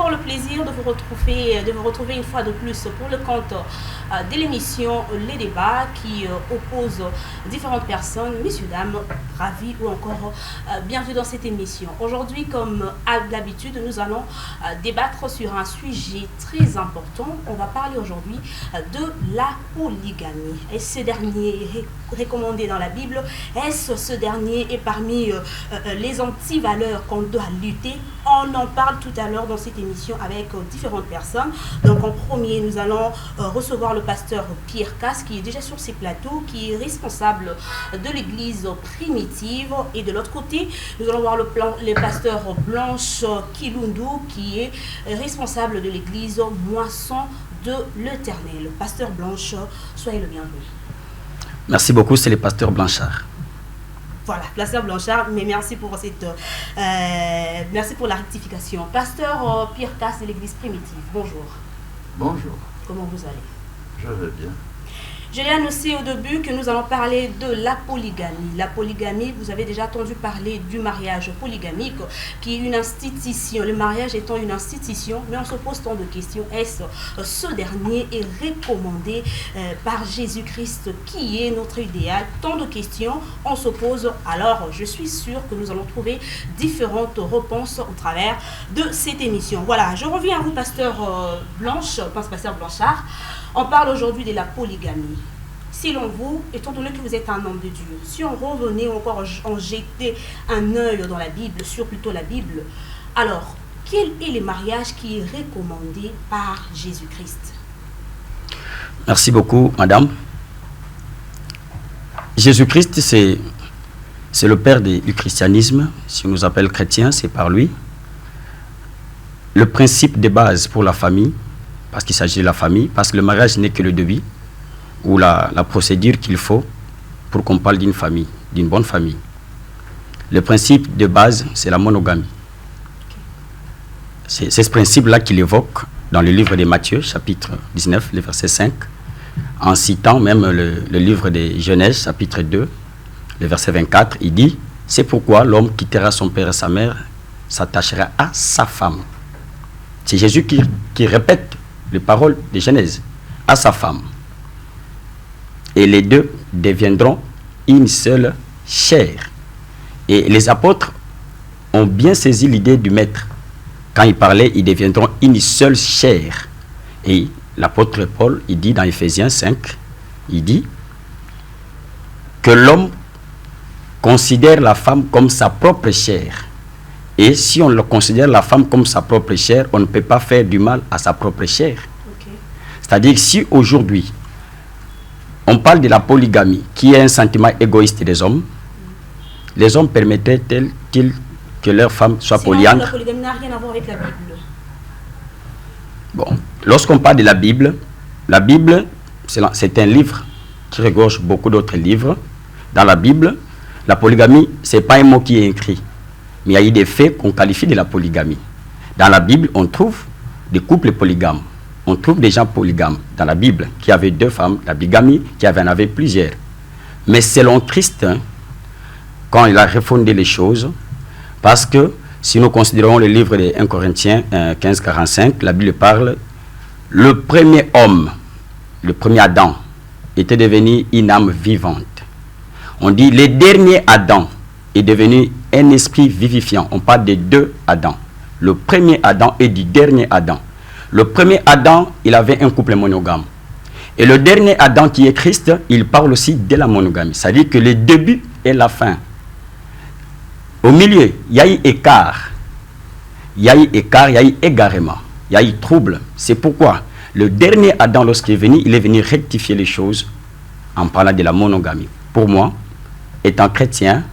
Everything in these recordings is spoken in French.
toujours le plaisir de vous retrouver une fois de plus pour le compte de l'émission Les Débats qui oppose différentes personnes, messieurs, dames, ravis ou encore bienvenue dans cette émission. Aujourd'hui, comme à l'habitude, nous allons débattre sur un sujet très important. On va parler aujourd'hui de la polygamie. Est-ce ce dernier recommandé dans la Bible? Est-ce ce dernier est parmi les anti-valeurs qu'on doit lutter? On en parle tout à l'heure dans cette émission avec différentes personnes. Donc en premier, nous allons recevoir le pasteur Pierre Casse qui est déjà sur ces plateaux, qui est responsable de l'église primitive. Et de l'autre côté, nous allons voir le pasteur Blanche Kilundu qui est responsable de l'église Moisson de l'Éternel. Pasteur Blanche, soyez le bienvenu. Merci beaucoup, c'est le pasteur Blanchard. Voilà, pasteur Blanchard, mais merci pour merci pour la rectification. Pasteur Pierre Casse de l'église primitive, bonjour. Bonjour. Comment vous allez? Je vais bien. Je l'ai annoncé au début que nous allons parler de la polygamie. La polygamie, vous avez déjà entendu parler du mariage polygamique, qui est une institution. Le mariage étant une institution, mais on se pose tant de questions. Est-ce ce dernier est recommandé par Jésus-Christ, qui est notre idéal? Tant de questions, on se pose. Alors, je suis sûre que nous allons trouver différentes réponses au travers de cette émission. Voilà, je reviens à vous, pasteur pasteur Blanchard. On parle aujourd'hui de la polygamie. Selon vous, étant donné que vous êtes un homme de Dieu, si on revenait encore, on jetait un œil dans la Bible, sur plutôt la Bible, alors, quel est le mariage qui est recommandé par Jésus-Christ? Merci beaucoup, madame. Jésus-Christ, c'est le père du christianisme. Si on nous appelle chrétiens, c'est par lui. Le principe de base pour la famille, parce qu'il s'agit de la famille, parce que le mariage n'est que le début ou la procédure qu'il faut pour qu'on parle d'une famille, d'une bonne famille. Le principe de base, c'est la monogamie. C'est ce principe-là qu'il évoque dans le livre de Matthieu, chapitre 19, le verset 5, en citant même le livre de Genèse, chapitre 2, le verset 24, il dit « C'est pourquoi l'homme quittera son père et sa mère, s'attachera à sa femme. » C'est Jésus qui répète les paroles de Genèse, à sa femme. Et les deux deviendront une seule chair. Et les apôtres ont bien saisi l'idée du maître. Quand il parlait, ils deviendront une seule chair. Et l'apôtre Paul, il dit dans Ephésiens 5, il dit que l'homme considère la femme comme sa propre chair. Et si on le considère la femme comme sa propre chair, on ne peut pas faire du mal à sa propre chair. Okay. C'est-à-dire que si aujourd'hui, on parle de la polygamie, qui est un sentiment égoïste des hommes, les hommes permettraient-ils que leur femme soit polyandre? La polygamie n'a rien à voir avec la Bible. Bon, lorsqu'on parle de la Bible, c'est un livre qui regorge beaucoup d'autres livres. Dans la Bible, la polygamie, ce n'est pas un mot qui est écrit. Mais il y a eu des faits qu'on qualifie de la polygamie. Dans la Bible, on trouve des couples polygames. On trouve des gens polygames dans la Bible qui avaient deux femmes, la bigamie, qui en avait plusieurs. Mais selon Christ, quand il a refondé les choses, parce que si nous considérons le livre de 1 Corinthiens 15-45, la Bible parle, le premier homme, le premier Adam, était devenu une âme vivante. On dit, le dernier Adam est devenu un esprit vivifiant. On parle de deux Adams. Le premier Adam et du dernier Adam. Le premier Adam, il avait un couple monogame. Et le dernier Adam qui est Christ, il parle aussi de la monogamie. C'est-à-dire que le début et la fin. Au milieu, il y a eu écart. Il y a eu égarement. Il y a eu trouble. C'est pourquoi le dernier Adam, lorsqu'il est venu rectifier les choses en parlant de la monogamie. Pour moi, étant chrétien,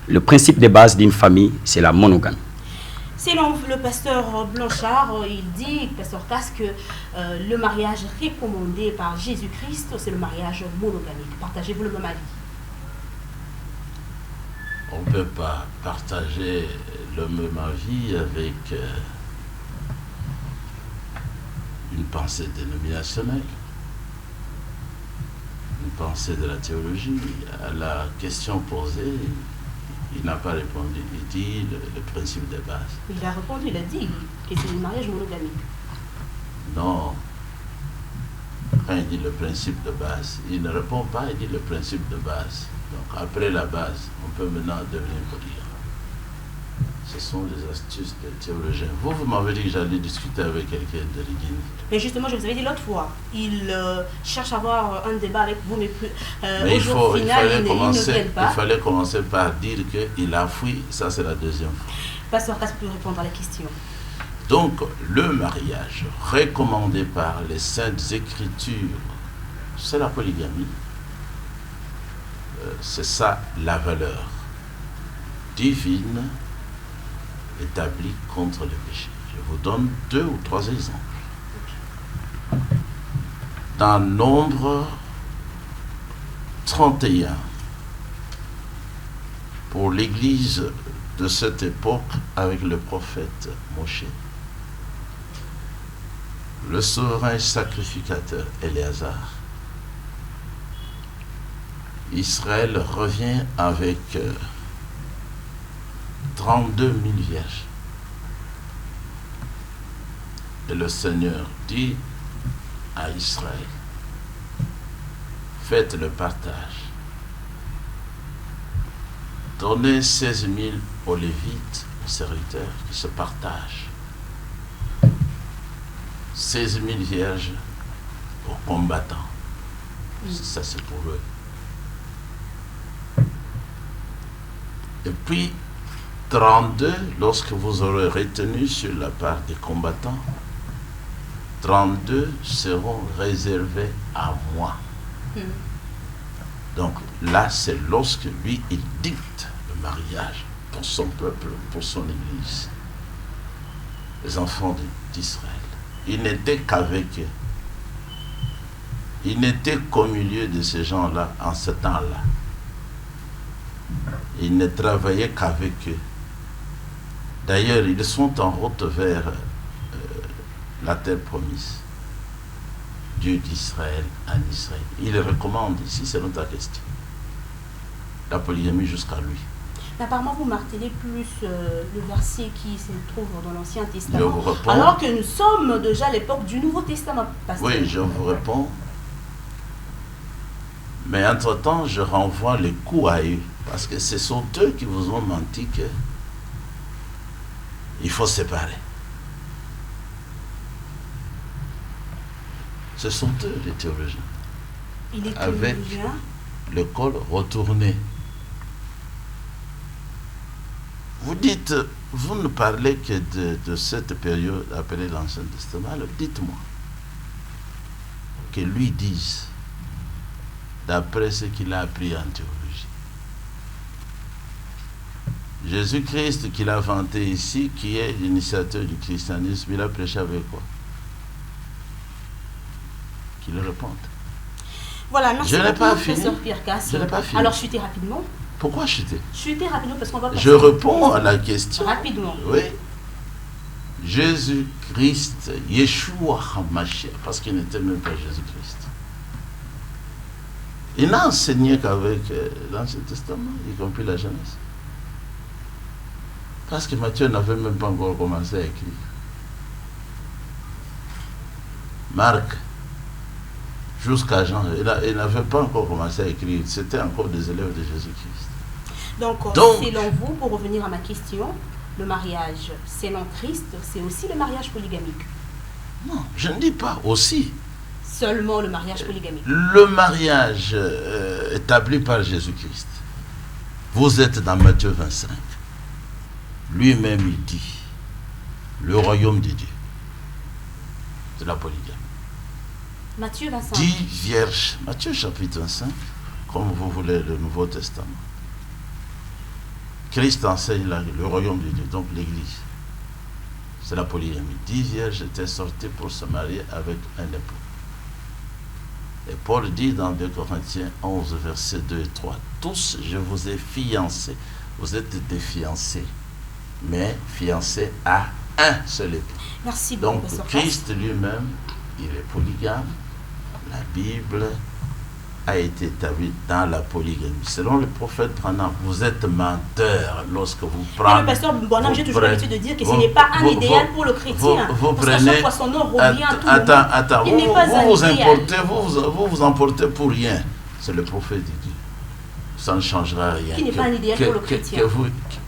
le principe de base d'une famille, c'est la monogamie. Selon le pasteur Blanchard, il dit, pasteur Casse, que le mariage recommandé par Jésus-Christ, c'est le mariage monogamique. Partagez-vous le même avis? On ne peut pas partager le même avis avec une pensée dénominationnelle, une pensée de la théologie. À la question posée, Il n'a pas répondu. Il dit le principe de base. Il a répondu, il a dit que c'est le mariage monogamique. Non. Quand il dit le principe de base, il ne répond pas, il dit le principe de base. Donc après la base, on peut maintenant devenir polygamie. Ce sont des astuces des théologiens. Vous m'avez dit que j'allais discuter avec quelqu'un de l'Église. Mais justement, je vous avais dit l'autre fois, il cherche à avoir un débat avec vous, mais plus. Mais il fallait commencer par dire qu'il a fui, ça c'est la deuxième fois. Pasteur Casse peut répondre à la question. Donc, le mariage recommandé par les Saintes Écritures, c'est la polygamie. C'est ça la valeur divine établie contre le péché. Je vous donne 2 ou 3 exemples. Dans Nombre 31, pour l'Église de cette époque avec le prophète Moïse, le souverain sacrificateur Éléazar, Israël revient avec 32 000 vierges. Et le Seigneur dit à Israël, faites le partage. Donnez 16 000 aux Lévites, aux serviteurs, qui se partagent. 16 000 vierges aux combattants. Ça, c'est pour eux. Et puis, 32, lorsque vous aurez retenu sur la part des combattants, 32 seront réservés à moi. Donc là, c'est lorsque lui, il dicte le mariage pour son peuple, pour son Église. Les enfants d'Israël. Il n'était qu'avec eux. Il n'était qu'au milieu de ces gens-là, en ce temps-là. Il ne travaillait qu'avec eux. D'ailleurs, ils sont en route vers la terre promise. Dieu d'Israël en Israël. Il recommande, ici c'est notre question, la polygamie jusqu'à lui. Mais apparemment, vous martelez plus le verset qui se trouve dans l'Ancien Testament. Je vous réponds. Alors que nous sommes déjà à l'époque du Nouveau Testament. Oui, je vous réponds. Mais entre-temps, je renvoie les coups à eux. Parce que ce sont eux qui vous ont menti qu'il faut séparer. Ce sont eux les théologiens. Il est avec théologien. Le col retourné. Vous dites, vous ne parlez que de cette période appelée l'Ancien Testament. Alors dites-moi que lui dise, d'après ce qu'il a appris en théologie, Jésus-Christ qu'il a vanté ici, qui est l'initiateur du christianisme, il a prêché avec quoi? Qu'il réponde. Voilà, merci Je n'ai beaucoup, pas fini. professeur Pierre Casse. Je n'ai pas fini. Alors, chutez rapidement. Pourquoi chuter? Chutez rapidement parce qu'on va passer. Je réponds à la question. Rapidement. Oui. Jésus-Christ, Yeshua HaMashiach, parce qu'il n'était même pas Jésus-Christ. Il n'a enseigné qu'avec l'Ancien Testament, y compris la Genèse. Parce que Matthieu n'avait même pas encore commencé à écrire. Marc, jusqu'à Jean, il n'avait pas encore commencé à écrire. C'était encore des élèves de Jésus-Christ. Donc, selon vous, pour revenir à ma question, le mariage selon Christ, c'est aussi le mariage polygamique? Non, je ne dis pas aussi. Seulement le mariage polygamique. Le mariage établi par Jésus-Christ. Vous êtes dans Matthieu 25. Lui-même, il dit, le royaume de Dieu, c'est la polygamie. Matthieu 25. 10 vierges. Matthieu chapitre 25, comme vous voulez le Nouveau Testament. Christ enseigne le royaume de Dieu, donc l'Église. C'est la polygamie. 10 vierges étaient sorties pour se marier avec un époux. Et Paul dit dans 2 Corinthiens 11, versets 2 et 3, tous, je vous ai fiancés. Vous êtes des fiancés, mais fiancés à un seul époux. Merci beaucoup, donc Christ lui-même, il est polygame. La Bible a été établi dans la polygamie. Selon le prophète Branham, vous êtes menteur lorsque vous prenez... Le pasteur Branham, j'ai toujours l'habitude de dire que ce n'est pas un idéal pour le chrétien. Vous prenez... Attends, vous emportez pour rien. C'est le prophète qui dit. Ça ne changera rien. Qui n'est pas un idéal pour le chrétien.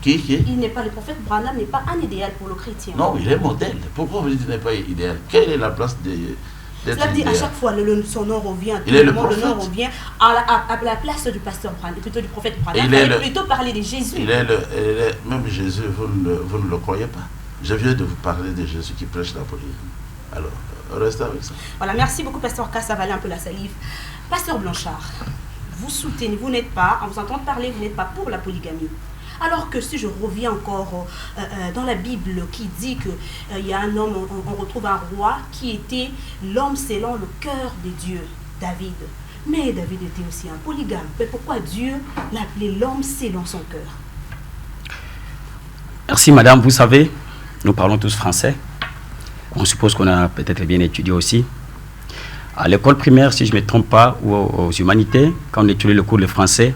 Il n'est pas, le prophète Branham n'est pas un idéal pour le chrétien. Non, il est modèle. Pourquoi vous dites qu'il n'est pas idéal? Quelle est la place de... Cela dit, à chaque fois, son nom revient, le nom revient à la place du pasteur Branham, plutôt du prophète Branham. Il fallait plutôt parler de Jésus. Même Jésus, vous ne le croyez pas. Je viens de vous parler de Jésus qui prêche la polygamie. Alors, restez avec ça. Voilà, merci beaucoup, pasteur K, ça valait un peu la salive. Pasteur Blanchard, vous soutenez, vous n'êtes pas, en vous entendant parler, vous n'êtes pas pour la polygamie. Alors que si je reviens encore dans la Bible qui dit qu'il y a un homme, on retrouve un roi qui était l'homme selon le cœur de Dieu, David. Mais David était aussi un polygame. Mais pourquoi Dieu l'appelait l'homme selon son cœur? Merci madame, vous savez, nous parlons tous français. On suppose qu'on a peut-être bien étudié aussi. À l'école primaire, si je ne me trompe pas, ou aux humanités, quand on étudiait le cours de français,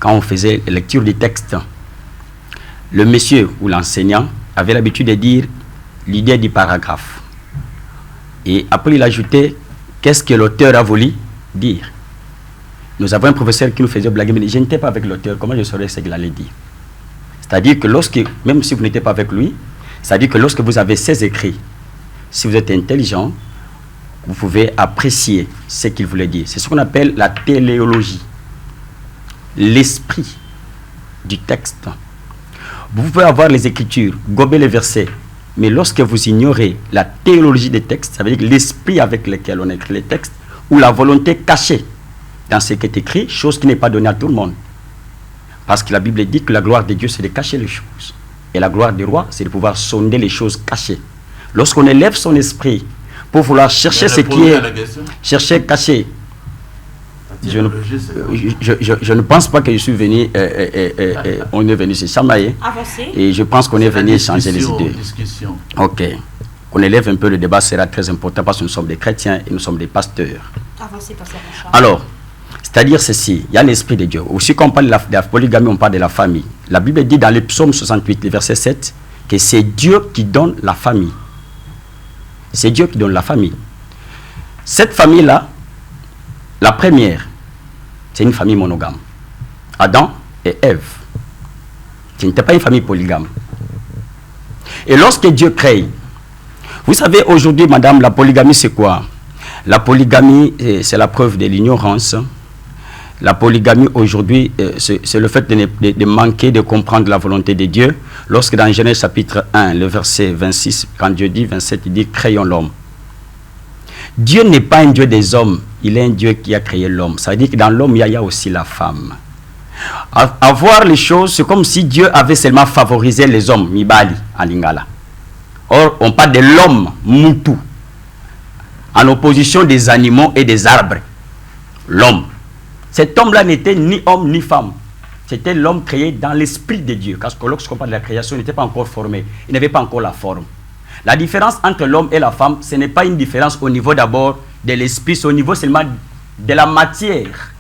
quand on faisait la lecture des textes, le monsieur ou l'enseignant avait l'habitude de dire l'idée du paragraphe. Et après, il ajoutait qu'est-ce que l'auteur a voulu dire. Nous avons un professeur qui nous faisait blaguer, mais je n'étais pas avec l'auteur, comment je saurais ce qu'il allait dire? C'est-à-dire que lorsque, même si vous n'étiez pas avec lui, c'est-à-dire que lorsque vous avez ces écrits, si vous êtes intelligent, vous pouvez apprécier ce qu'il voulait dire. C'est ce qu'on appelle la téléologie. L'esprit du texte. Vous pouvez avoir les écritures, gober les versets, mais lorsque vous ignorez la théologie des textes, ça veut dire l'esprit avec lequel on écrit les textes, ou la volonté cachée dans ce qui est écrit, chose qui n'est pas donnée à tout le monde. Parce que la Bible dit que la gloire de Dieu, c'est de cacher les choses. Et la gloire du roi, c'est de pouvoir sonder les choses cachées. Lorsqu'on élève son esprit pour vouloir chercher ce qui est chercher caché, je ne pense pas que je suis venu, on est venu se chamailler. Et je pense qu'on est venu échanger les idées. Ok. Qu'on élève un peu le débat sera très important parce que nous sommes des chrétiens et nous sommes des pasteurs. Alors, c'est-à-dire ceci, il y a l'esprit de Dieu. Aussi quand on parle de la polygamie, on parle de la famille. La Bible dit dans le psaume 68, le verset 7, que c'est Dieu qui donne la famille. C'est Dieu qui donne la famille. Cette famille-là, la première, c'est une famille monogame. Adam et Ève. Ce n'était pas une famille polygame. Et lorsque Dieu crée, vous savez aujourd'hui, madame, la polygamie c'est quoi? La polygamie, c'est la preuve de l'ignorance. La polygamie aujourd'hui, c'est le fait de manquer de comprendre la volonté de Dieu. Lorsque dans Genèse chapitre 1, le verset 26, quand Dieu dit 27, il dit « Créons l'homme ». Dieu n'est pas un Dieu des hommes, il est un Dieu qui a créé l'homme. Ça veut dire que dans l'homme, il y a aussi la femme. À voir les choses, c'est comme si Dieu avait seulement favorisé les hommes, Mibali, en Lingala. Or, on parle de l'homme, Moutou, en opposition des animaux et des arbres. L'homme. Cet homme-là n'était ni homme ni femme. C'était l'homme créé dans l'esprit de Dieu. Parce que lorsqu'on parle de la création, il n'était pas encore formé. Il n'avait pas encore la forme. La différence entre l'homme et la femme, ce n'est pas une différence au niveau d'abord de l'esprit, c'est au niveau seulement de la matière.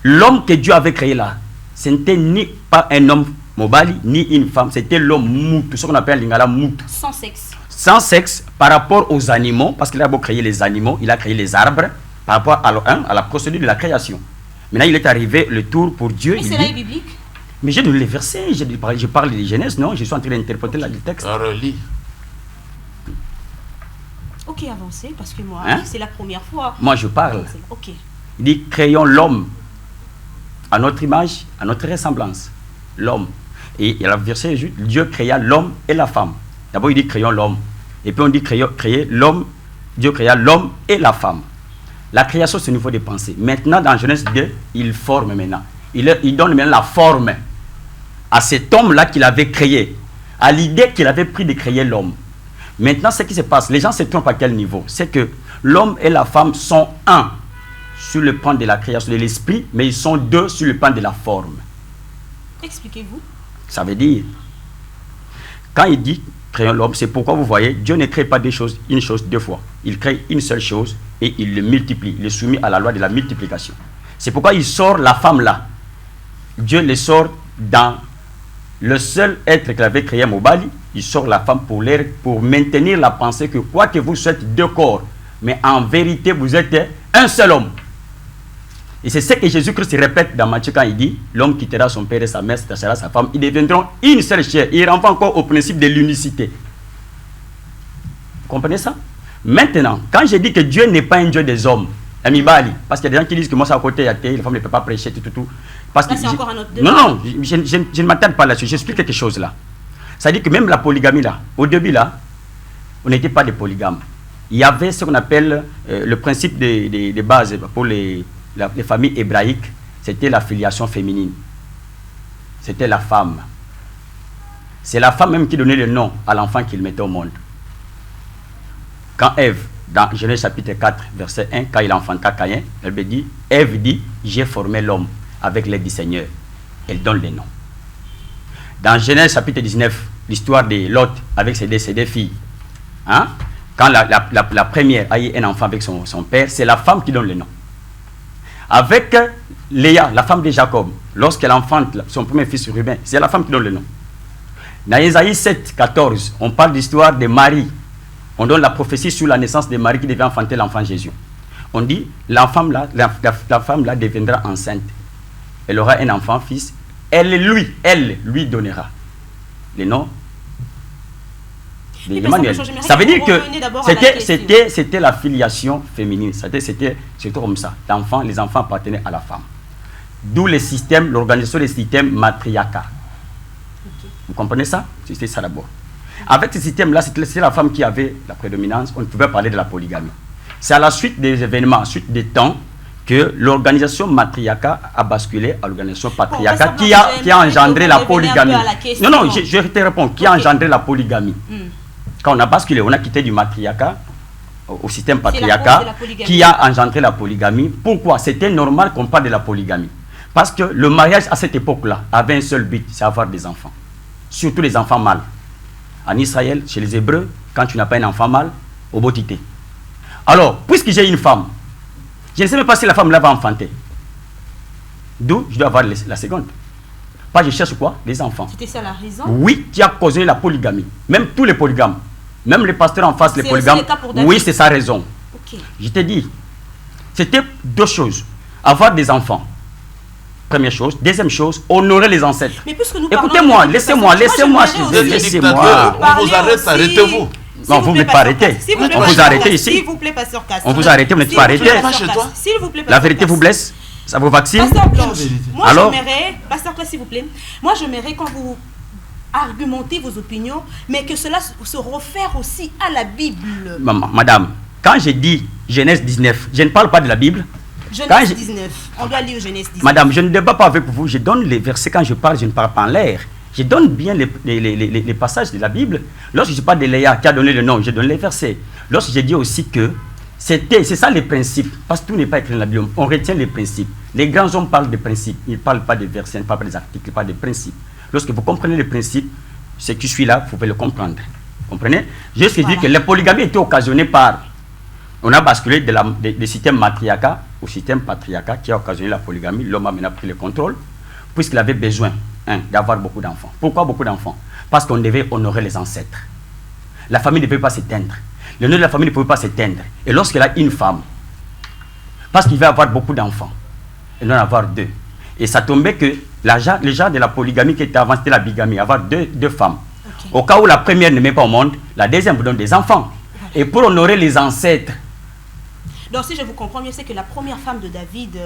L'homme que Dieu avait créé là, ce n'était ni pas un homme mobali, ni une femme, c'était l'homme moutou, ce qu'on appelle l'ingala moutou. Sans sexe. Sans sexe par rapport aux animaux, parce qu'il a beau créer les animaux, il a créé les arbres, par rapport à la procédure de la création. Maintenant, il est arrivé le tour pour Dieu. Mais c'est là biblique. Mais j'ai donné les versets, je parle de Genèse, non? Je suis en train d'interpréter le texte. Relis. Ok, avancez, parce que moi, hein? C'est la première fois. Moi, je parle. Ok. Il dit, créons l'homme à notre image, à notre ressemblance. L'homme. Et il y a le verset, Dieu créa l'homme et la femme. D'abord, il dit, créons l'homme. Et puis, on dit, créer l'homme. Dieu créa l'homme et la femme. La création, c'est au niveau des pensées. Maintenant, dans Genèse 2, il forme maintenant. Il donne maintenant la forme à cet homme-là qu'il avait créé, à l'idée qu'il avait pris de créer l'homme. Maintenant, ce qui se passe, les gens se trompent à quel niveau? C'est que l'homme et la femme sont un sur le plan de la création de l'esprit, mais ils sont deux sur le plan de la forme. Expliquez-vous. Ça veut dire, quand il dit créant l'homme. C'est pourquoi vous voyez, Dieu ne crée pas une chose deux fois. Il crée une seule chose et il le multiplie. Il est soumis à la loi de la multiplication. C'est pourquoi il sort la femme là. Dieu le sort dans le seul être qu'il avait créé, Mobali. Il sort la femme pour maintenir la pensée que quoi que vous soyez deux corps, mais en vérité vous êtes un seul homme. Et c'est ce que Jésus-Christ répète dans Matthieu quand il dit, l'homme quittera son père et sa mère, s'attachera à sa femme, ils deviendront une seule chair. Et il renvoie encore au principe de l'unicité. Vous comprenez ça? Maintenant, quand je dis que Dieu n'est pas un Dieu des hommes, Amibali, parce qu'il y a des gens qui disent que moi c'est à côté, il y a les femmes ne peuvent pas prêcher, tout. Parce que c'est encore un autre débat. non, je ne m'attarde pas là-dessus, j'explique quelque chose là. Ça dit que même la polygamie là, au début là, on n'était pas des polygames. Il y avait ce qu'on appelle le principe des bases pour les familles hébraïques, c'était la filiation féminine. C'était la femme. C'est la femme même qui donnait le nom à l'enfant qu'il mettait au monde. Quand Ève, dans Genèse chapitre 4, verset 1, quand il enfanta Caïn, Ève dit, j'ai formé l'homme avec l'aide du Seigneur. Elle donne le nom. Dans Genèse chapitre 19, l'histoire de Lot avec ses deux filles. Hein? Quand la première a eu un enfant avec son père, c'est la femme qui donne le nom. Avec Léa, la femme de Jacob, lorsqu'elle enfante son premier fils Ruben, c'est la femme qui donne le nom. Dans Isaïe 7, 14, on parle d'histoire de Marie. On donne la prophétie sur la naissance de Marie qui devait enfanter l'enfant Jésus. On dit, la femme là deviendra enceinte. Elle aura un enfant, fils. Elle lui donnera le nom d'Emmanuel. Ça veut dire que c'était la filiation féminine. C'était comme ça. Les enfants appartenaient à la femme. D'où l'organisation des systèmes matriarcat. Okay. Vous comprenez ça? C'était ça d'abord. Avec ce système-là, c'était la femme qui avait la prédominance. On ne pouvait parler de la polygamie. C'est à la suite des événements, à la suite des temps, que l'organisation matriarcat a basculé à l'organisation patriarcat qui a engendré la polygamie. Non, je te réponds. Qui a engendré la polygamie? Quand on a basculé, on a quitté du matriarcat au système patriarcat qui a engendré la polygamie. Pourquoi? C'était normal qu'on parle de la polygamie. Parce que le mariage à cette époque-là avait un seul but, c'est avoir des enfants. Surtout les enfants mâles. En Israël, chez les Hébreux, quand tu n'as pas un enfant mâle, au botité. Alors, puisque j'ai une femme, je ne sais même pas si la femme là va enfanter. D'où je dois avoir la seconde. Pas je cherche quoi? Les enfants. C'était ça la raison? Oui, qui a causé la polygamie. Même tous les polygames. Même les pasteurs en face, les polygames. Oui, c'est sa raison. Okay. Je t'ai dit, c'était deux choses. Avoir des enfants. Première chose. Deuxième chose, honorer les ancêtres. Écoutez-moi, laissez-moi. On vous arrête, arrêtez-vous. Non, vous ne pouvez pas arrêter. On vous arrête ici. S'il vous plaît, pasteur Cass. On vous arrête, vous n'êtes pas arrêté. S'il vous plaît, la vérité vous blesse? Ça vous vaccine? Pasteur Blanche, moi j'aimerais, pasteur Cass, s'il vous plaît, moi j'aimerais quand vous argumentez vos opinions, mais que cela se réfère aussi à la Bible. Madame, quand je dis Genèse 19, je ne parle pas de la Bible. Genèse 19, on doit lire Genèse 19. Madame, je ne débat pas avec vous, je donne les versets quand je parle, je ne parle pas en l'air. Je donne bien les passages de la Bible. Lorsque je parle de Léa qui a donné le nom, je donne les versets. Lorsque je dis aussi que c'est ça les principes, parce que tout n'est pas écrit dans la Bible, on retient les principes. Les grands hommes parlent des principes, ils ne parlent pas des versets, ils ne parlent pas des articles, ils parlent des principes. Lorsque vous comprenez les principes, ce qui suit là, vous pouvez le comprendre. Vous comprenez? Juste dire que la polygamie était occasionnée par... On a basculé du système matriarcat au système patriarcat qui a occasionné la polygamie. L'homme a maintenant pris le contrôle, puisqu'il avait besoin d'avoir beaucoup d'enfants. Pourquoi beaucoup d'enfants? Parce qu'on devait honorer les ancêtres. La famille ne pouvait pas s'éteindre. Le nom de la famille ne pouvait pas s'éteindre. Et lorsqu'il a une femme, parce qu'il veut avoir beaucoup d'enfants, il doit en avoir deux. Et ça tombait que le genre de la polygamie qui était avant, c'était la bigamie, avoir deux femmes. Okay. Au cas où la première ne met pas au monde, la deuxième vous donne des enfants. Okay. Et pour honorer les ancêtres. Donc si je vous comprends mieux, c'est que la première femme de David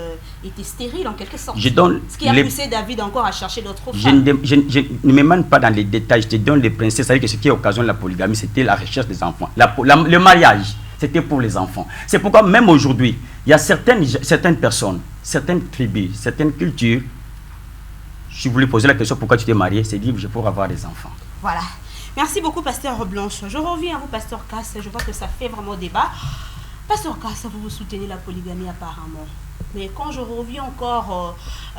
était stérile en quelque sorte. Ce qui a poussé David encore à chercher d'autres femmes. Je ne me mène pas dans les détails, je te donne les principes. C'est-à-dire que ce qui occasionne la polygamie, c'était la recherche des enfants. Le mariage, c'était pour les enfants. C'est pourquoi même aujourd'hui, il y a certaines personnes, certaines tribus, certaines cultures, si vous lui posez la question pourquoi tu t'es marié, c'est dit, je pour avoir des enfants. Voilà. Merci beaucoup, pasteur Blanche. Je reviens à vous, pasteur Cass. Je vois que ça fait vraiment débat. Pasteur Cass, vous soutenez la polygamie apparemment. Mais quand je reviens encore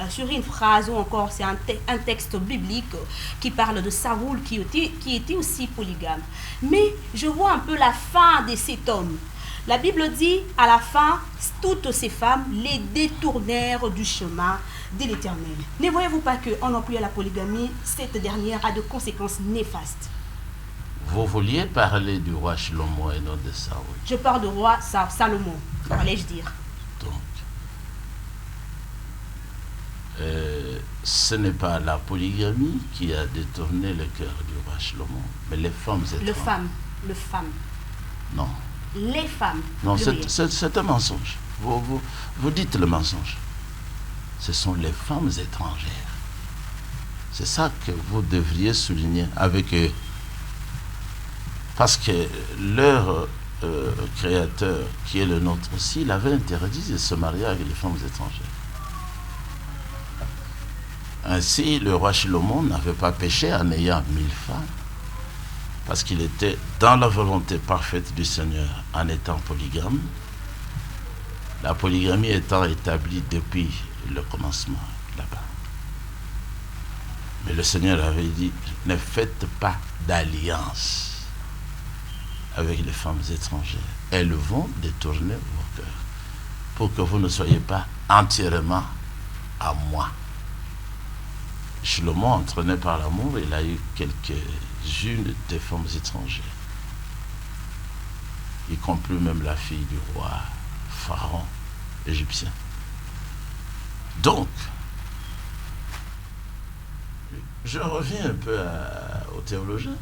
sur une phrase ou encore c'est un texte biblique qui parle de Saoul qui était aussi polygame. Mais je vois un peu la fin de cet homme. La Bible dit à la fin, toutes ces femmes les détournèrent du chemin de l'Éternel. Ne voyez-vous pas qu'en employant la polygamie, cette dernière a de conséquences néfastes? Vous vouliez parler du roi Shlomo et non de Saoul. Je parle du roi Salomon, allais-je dire. Donc, ce n'est pas la polygamie qui a détourné le cœur du roi Shlomo, mais les femmes étrangères. Le femme. Non. Les femmes. Non, c'est un mensonge. Vous dites le mensonge. Ce sont les femmes étrangères. C'est ça que vous devriez souligner avec eux. Parce que leur créateur, qui est le nôtre aussi, il avait interdit de se marier avec les femmes étrangères. Ainsi, le roi Shlomo n'avait pas péché en ayant 1000 femmes, parce qu'il était dans la volonté parfaite du Seigneur en étant polygame, la polygamie étant établie depuis le commencement là-bas. Mais le Seigneur avait dit, ne faites pas d'alliance avec les femmes étrangères. Elles vont détourner vos cœurs pour que vous ne soyez pas entièrement à moi. Shlomo, entraîné par l'amour, il a eu quelques-unes des femmes étrangères, y compris même la fille du roi Pharaon égyptien. Donc, je reviens un peu au théologien.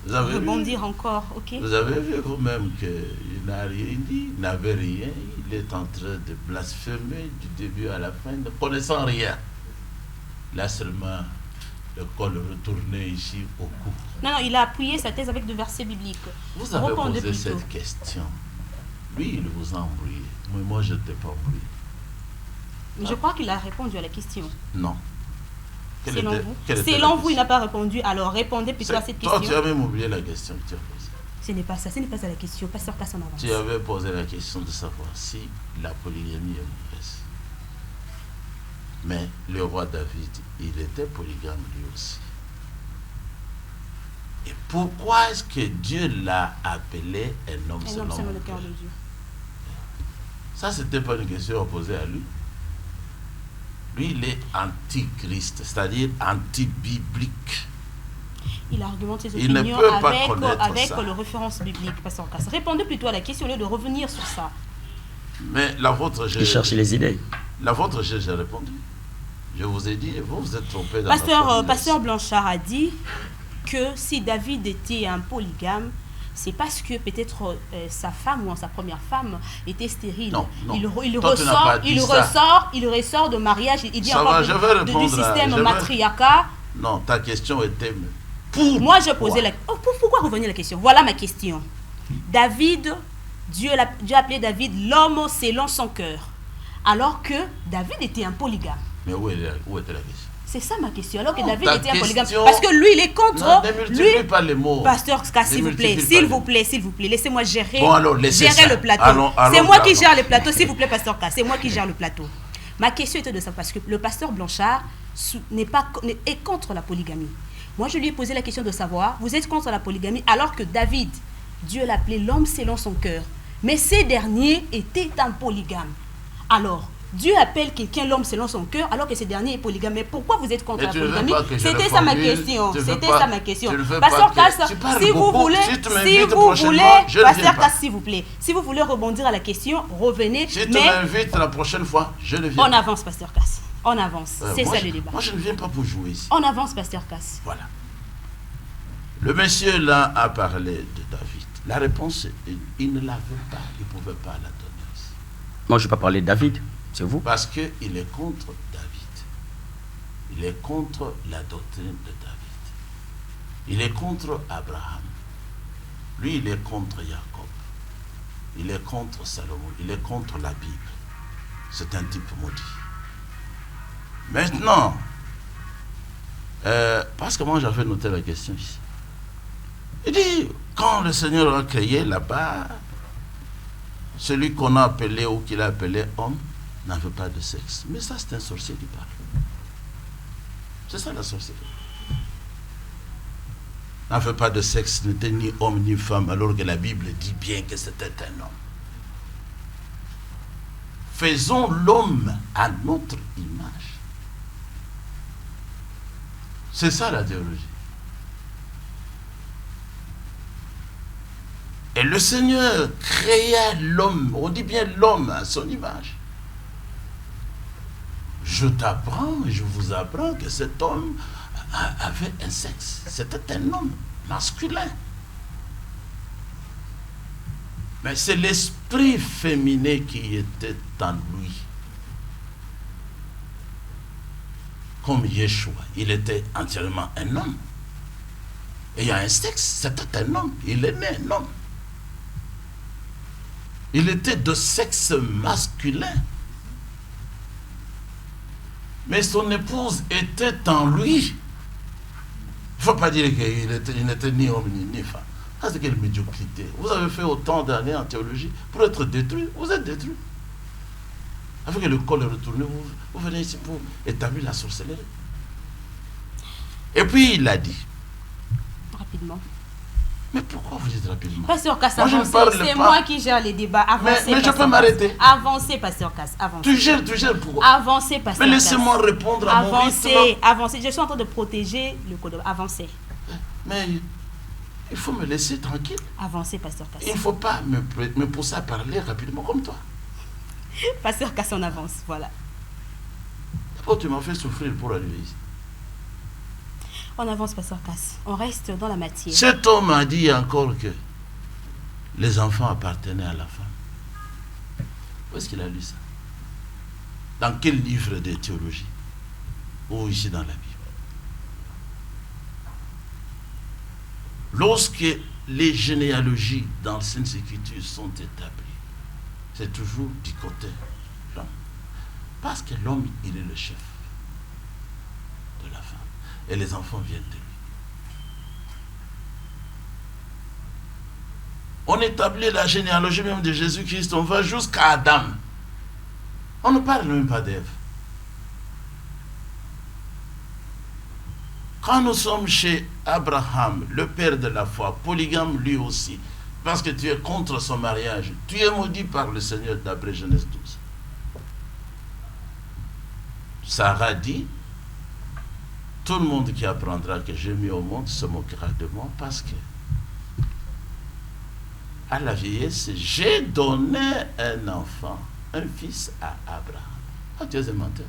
Vous avez rebondir encore, ok. Vous avez vu vous-même qu'il n'a rien dit, il n'avait rien, il est en train de blasphémer du début à la fin, ne connaissant rien. Là seulement, le col retourné ici au cou. Non, il a appuyé sa thèse avec des versets bibliques. Vous avez posé cette question. Lui, il vous a embrouillé. Mais moi, je ne t'ai pas embrouillé. Je crois qu'il a répondu à la question. Non. Selon vous, il n'a pas répondu. Alors, répondez plutôt à cette question. Toi, tu as même oublié la question que tu as posée. Ce n'est pas ça la question. Pasteur Cass, on avance. Tu avais posé la question de savoir si la polygamie est mauvaise. Mais le roi David, il était polygame lui aussi. Et pourquoi est-ce que Dieu l'a appelé un homme selon le cœur de Dieu? Ça, ce n'était pas une question posée à lui. Lui, il est antichrist, c'est-à-dire anti-biblique. Il argumente ses opinions avec le référence biblique, Pasteur Cass. Répondez plutôt à la question au lieu de revenir sur ça. Mais la vôtre, il cherche les idées. La vôtre, j'ai répondu. Je vous ai dit, et vous êtes trompé dans Pasteur Blanchard a dit que si David était un polygame, c'est parce que peut-être sa femme ou sa première femme était stérile. Non. Il ressort de mariage, il dit encore du système matriarcat. Non, ta question était moi je posais la question. Pourquoi revenir à la question? Voilà ma question. David, Dieu a appelé David l'homme selon son cœur, alors que David était un polygame. Mais où était la question? C'est ça ma question. Alors que David était un polygame. Parce que lui, il est contre. Non, ne multiplie pas les mots. Pasteur Cass, s'il vous plaît, laissez-moi gérer, le plateau. C'est moi qui gère le plateau, s'il vous plaît, Pasteur Cass. C'est moi qui gère le plateau. Ma question était de ça, parce que le pasteur Blanchard est contre la polygamie. Moi, je lui ai posé la question de savoir, vous êtes contre la polygamie, alors que David, Dieu l'appelait l'homme selon son cœur. Mais ces derniers étaient un polygame. Alors, Dieu appelle quelqu'un l'homme selon son cœur alors que ce dernier est polygame. Mais pourquoi vous êtes contre la polygamie? C'était ça ma question. Pasteur Cass, si vous voulez, Pasteur Cass, s'il vous plaît, si vous voulez rebondir à la question, revenez. Si tu m'invites la prochaine fois, je ne viens pas. On avance, Pasteur Cass. On avance. C'est ça le débat. Moi, je ne viens pas pour jouer ici. On avance, Pasteur Cass. Voilà. Le monsieur là a parlé de David. La réponse, il ne l'avait pas. Il ne pouvait pas la donner ici. Moi, je ne vais pas parler de David. C'est vous? Parce qu'il est contre David. Il est contre la doctrine de David. Il est contre Abraham. Lui, il est contre Jacob. Il est contre Salomon. Il est contre la Bible. C'est un type maudit. Maintenant, parce que moi j'avais noté la question ici. Il dit, quand le Seigneur a créé là-bas, celui qu'on a appelé ou qu'il a appelé homme, n'en veut pas de sexe. Mais ça, c'est un sorcier qui parle. C'est ça la sorcellerie. N'en veut pas de sexe, n'était ni homme ni femme, alors que la Bible dit bien que c'était un homme. Faisons l'homme à notre image. C'est ça la théologie. Et le Seigneur créa l'homme, on dit bien l'homme à son image. Je t'apprends, je vous apprends que cet homme avait un sexe. C'était un homme masculin. Mais c'est l'esprit féminin qui était en lui. Comme Yeshua, il était entièrement un homme. Et il y a un sexe, c'était un homme. Il est né un homme. Il était de sexe masculin. Mais son épouse était en lui. Il ne faut pas dire qu'il n'était ni homme ni femme. Ah, c'est quelle médiocrité. Vous avez fait autant d'années en théologie pour être détruit. Vous êtes détruit. Avec le col retourné, vous venez ici pour établir la sorcellerie. Et puis il a dit. Rapidement. Mais pourquoi vous dites rapidement? Pasteur Cass, avancez. C'est moi qui gère les débats. Avancez. Mais je peux m'arrêter. Avancez, Pasteur Cass. Avancez. Tu gères pourquoi? Avancez, Pasteur Cass. Mais laissez-moi répondre à mon rythme. Avancez. Je suis en train de protéger le code. Avancez. Mais il faut me laisser tranquille. Avancez, Pasteur Cass. Il ne faut pas me pousser à parler rapidement comme toi. Pasteur Cass, on avance. Voilà. D'abord, tu m'as fait souffrir pour arriver ici. On avance, Pasteur Cass. On reste dans la matière. Cet homme a dit encore que les enfants appartenaient à la femme. Où est-ce qu'il a lu ça? Dans quel livre de théologie? Ou ici dans la Bible? Lorsque les généalogies dans les Saintes Écritures sont établies, c'est toujours du côté de l'homme. Parce que l'homme, il est le chef de la femme. Et les enfants viennent de lui. On établit la généalogie même de Jésus-Christ. On va jusqu'à Adam. On ne parle même pas d'Ève. Quand nous sommes chez Abraham, le père de la foi, polygame lui aussi, parce que tu es contre son mariage, tu es maudit par le Seigneur d'après Genèse 12. Sarah dit, tout le monde qui apprendra que j'ai mis au monde se moquera de moi parce que à la vieillesse, j'ai donné un enfant, un fils à Abraham. Ah, tu es un menteur.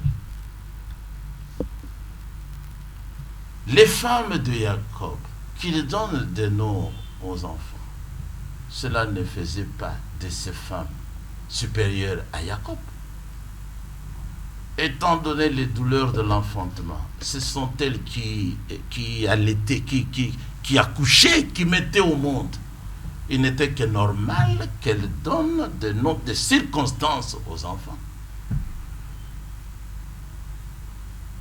Les femmes de Jacob, qui donnent des noms aux enfants, cela ne faisait pas de ces femmes supérieures à Jacob. Étant donné les douleurs de l'enfantement, ce sont elles qui allaitaient, qui accouchaient, qui mettaient au monde. Il n'était que normal qu'elles donnent des noms de circonstances aux enfants.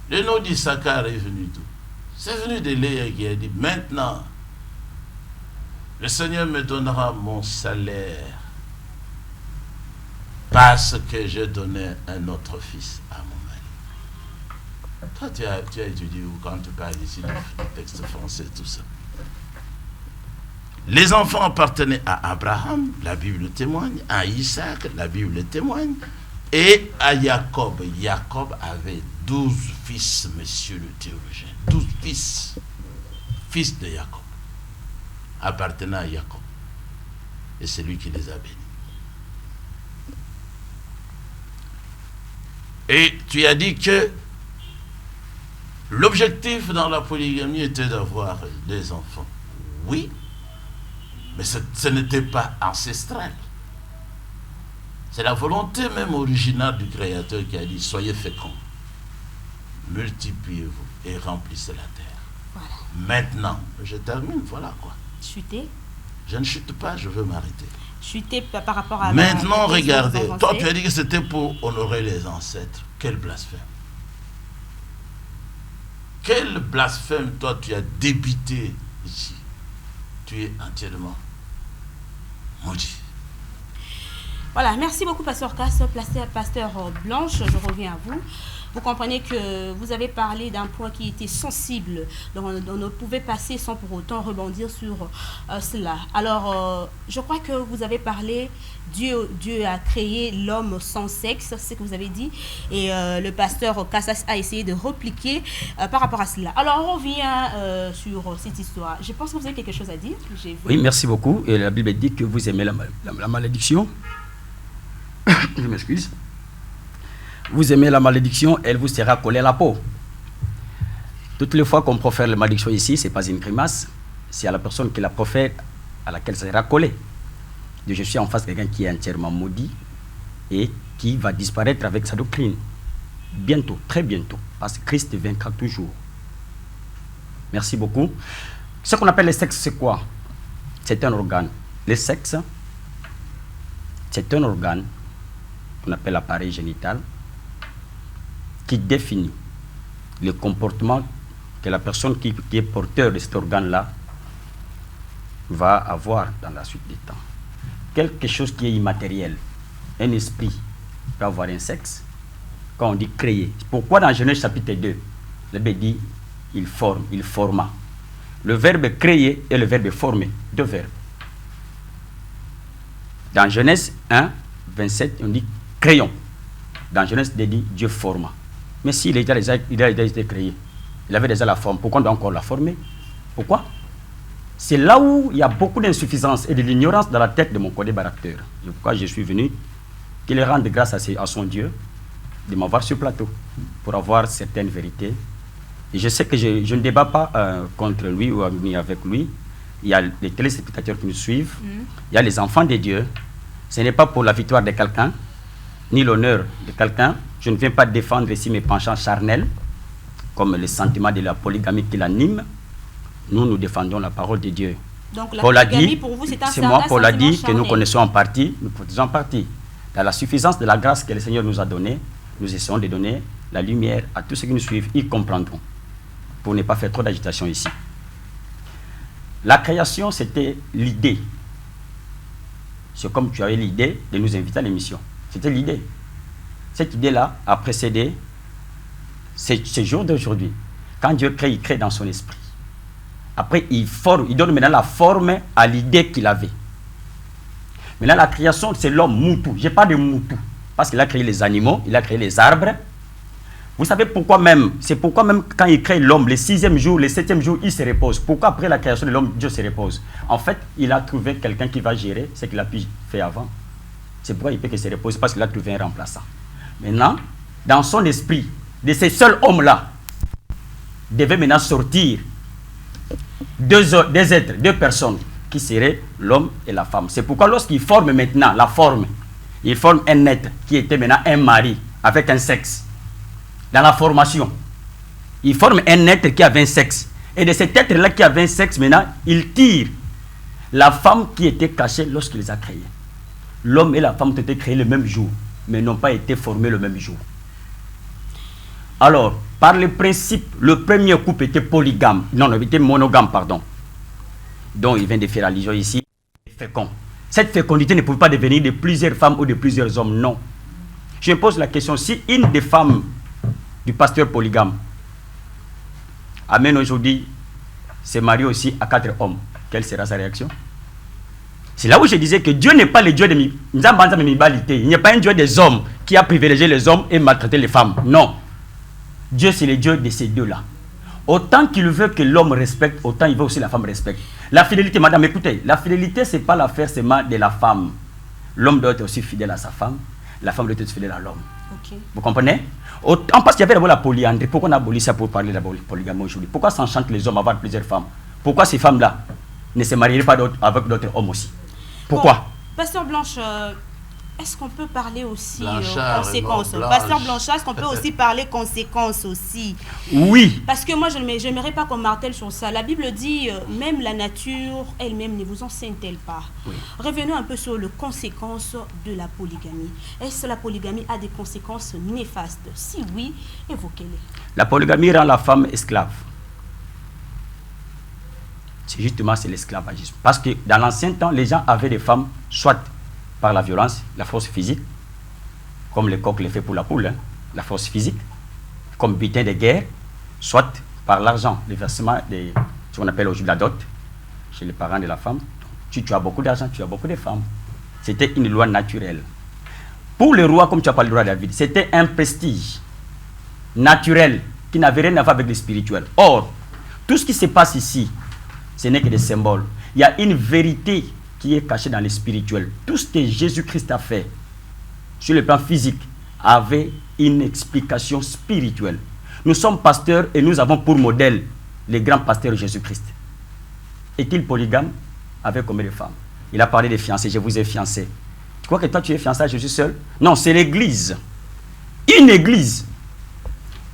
Le nom d'Issachar est venu d'où? C'est venu de Léa qui a dit, maintenant, le Seigneur me donnera mon salaire parce que j'ai donné un autre fils à mon mari. Toi, tu as étudié où quand tu parles ici du texte français, tout ça? Les enfants appartenaient à Abraham, la Bible témoigne, à Isaac, la Bible témoigne, et à Jacob. Jacob avait 12 fils, monsieur le théologien. 12 fils. Fils de Jacob. Appartenant à Jacob. Et c'est lui qui les a bénis. Et tu as dit que l'objectif dans la polygamie était d'avoir des enfants. Oui, mais ce n'était pas ancestral. C'est la volonté même originale du Créateur qui a dit, soyez féconds, multipliez-vous et remplissez la terre. Voilà. Maintenant, je termine, voilà quoi. Chuter. Je ne chute pas, je veux m'arrêter. Chuter par rapport à... Maintenant, regardez, toi tu as dit que c'était pour honorer les ancêtres. Quel blasphème. Quel blasphème, toi tu as débité ici. Tu es entièrement maudit. Voilà, merci beaucoup, Pasteur Cass. Pasteur Blanche, je reviens à vous. Vous comprenez que vous avez parlé d'un point qui était sensible, dont on ne pouvait passer sans pour autant rebondir sur cela. Alors, je crois que vous avez parlé, Dieu a créé l'homme sans sexe, c'est ce que vous avez dit, et le pasteur Cassas a essayé de repliquer par rapport à cela. Alors, on revient sur cette histoire. Je pense que vous avez quelque chose à dire. Oui, merci beaucoup. Et la Bible dit que vous aimez la malédiction. Je m'excuse. Vous aimez la malédiction, elle vous sera collée à la peau. Toutes les fois qu'on profère la malédiction ici, ce n'est pas une grimace, c'est à la personne qui la profère à laquelle ça sera collé. Je suis en face de quelqu'un qui est entièrement maudit et qui va disparaître avec sa doctrine. Bientôt, très bientôt, parce que Christ vaincra toujours. Merci beaucoup. Ce qu'on appelle le sexe, c'est quoi? C'est un organe. Le sexe, c'est un organe qu'on appelle l'appareil génital, qui définit le comportement que la personne qui est porteur de cet organe-là va avoir dans la suite des temps. Quelque chose qui est immatériel, un esprit peut avoir un sexe, quand on dit créer. Pourquoi dans Genèse chapitre 2, le Bible dit il forme, il forma. Le verbe créer et le verbe former, deux verbes. Dans Genèse 1, 27, on dit créons. Dans Genèse 2, dit Dieu forma. Mais s'il a déjà été créé, il avait déjà la forme, pourquoi on doit encore la former? Pourquoi? C'est là où il y a beaucoup d'insuffisance et de l'ignorance dans la tête de mon collaborateur. C'est pourquoi je suis venu, qu'il rende grâce à son Dieu de m'avoir sur plateau pour avoir certaines vérités. Et je sais que je ne débat pas contre lui ou ni avec lui. Il y a les téléspectateurs qui nous suivent, il y a les enfants de Dieu. Ce n'est pas pour la victoire de quelqu'un, ni l'honneur de quelqu'un. Je ne viens pas défendre ici mes penchants charnels, comme le sentiment de la polygamie qui l'anime. Nous défendons la parole de Dieu. Donc la polygamie pour vous, c'est moi, Paul a dit que nous connaissons en partie, nous faisons partie. Dans la suffisance de la grâce que le Seigneur nous a donnée, nous essayons de donner la lumière à tous ceux qui nous suivent, ils comprendront, pour ne pas faire trop d'agitation ici. La création, c'était l'idée. C'est comme tu avais l'idée de nous inviter à l'émission. C'était l'idée. Cette idée-là a précédé ce jour d'aujourd'hui. Quand Dieu crée, il crée dans son esprit. Après, il donne maintenant la forme à l'idée qu'il avait. Maintenant, la création, c'est l'homme moutou. Je parle de moutou. Parce qu'il a créé les animaux, il a créé les arbres. Vous savez pourquoi même? C'est pourquoi même quand il crée l'homme, le 6e jour, le 7e jour, il se repose. Pourquoi après la création de l'homme, Dieu se repose? En fait, il a trouvé quelqu'un qui va gérer ce qu'il a pu faire avant. C'est pourquoi il peut que se repose, parce qu'il a trouvé un remplaçant. Maintenant, dans son esprit, de ces seuls hommes-là, devait maintenant sortir deux êtres, deux personnes, qui seraient l'homme et la femme. C'est pourquoi lorsqu'il forme maintenant la forme, il forme un être qui était maintenant un mari avec un sexe. Dans la formation, il forme un être qui avait un sexe. Et de cet être-là qui avait un sexe, maintenant, il tire la femme qui était cachée lorsqu'il les a créés. L'homme et la femme ont été créés le même jour, mais n'ont pas été formés le même jour. Alors, par le principe, le premier couple était polygame. Non, il était monogame, pardon. Donc, il vient de faire allusion ici, fécond. Cette fécondité ne pouvait pas devenir de plusieurs femmes ou de plusieurs hommes, non. Je me pose la question, si une des femmes du pasteur polygame amène aujourd'hui se marie aussi à 4 hommes, quelle sera sa réaction? C'est là où je disais que Dieu n'est pas le Dieu de l'égalité. Il n'est pas un Dieu des hommes qui a privilégié les hommes et maltraité les femmes. Non. Dieu, c'est le Dieu de ces deux-là. Autant qu'il veut que l'homme respecte, autant il veut aussi la femme respecte. La fidélité, madame, écoutez, la fidélité, ce n'est pas l'affaire seulement de la femme. L'homme doit être aussi fidèle à sa femme, la femme doit être fidèle à l'homme. Okay. Vous comprenez? Autant parce qu'il y avait d'abord la polyandrie. Pourquoi on a aboli ça pour parler de la polygamie aujourd'hui? Pourquoi s'enchantent les hommes à avoir plusieurs femmes? Pourquoi ces femmes-là ne se marieraient pas avec d'autres hommes aussi? Pourquoi? Bon, Pasteur Blanche, est-ce qu'on peut parler aussi conséquences? Pasteur Blanchard, est-ce qu'on peut aussi parler conséquences aussi? Oui. Parce que moi, je n'aimerais pas qu'on martèle sur ça. La Bible dit, même la nature elle-même ne vous enseigne-t-elle pas? Oui. Revenons un peu sur les conséquences de la polygamie. Est-ce que la polygamie a des conséquences néfastes? Si oui, évoquez-les. La polygamie rend la femme esclave. C'est justement l'esclavagisme. Parce que dans l'ancien temps, les gens avaient des femmes, soit par la violence, la force physique, comme le coq le fait pour la poule, hein, la force physique, comme butin de guerre, soit par l'argent, le versement de ce qu'on appelle aujourd'hui la dot, chez les parents de la femme. Tu as beaucoup d'argent, tu as beaucoup de femmes. C'était une loi naturelle. Pour le roi, comme tu as parlé du roi David, c'était un prestige naturel qui n'avait rien à voir avec le spirituel. Or, tout ce qui se passe ici, ce n'est que des symboles. Il y a une vérité qui est cachée dans le spirituel. Tout ce que Jésus-Christ a fait sur le plan physique avait une explication spirituelle. Nous sommes pasteurs et nous avons pour modèle le grand pasteur Jésus-Christ. Est-il polygame? Avec combien de femmes? Il a parlé des fiancés. Je vous ai fiancé. Tu crois que toi tu es fiancé à Jésus seul? Non, c'est l'église. Une église.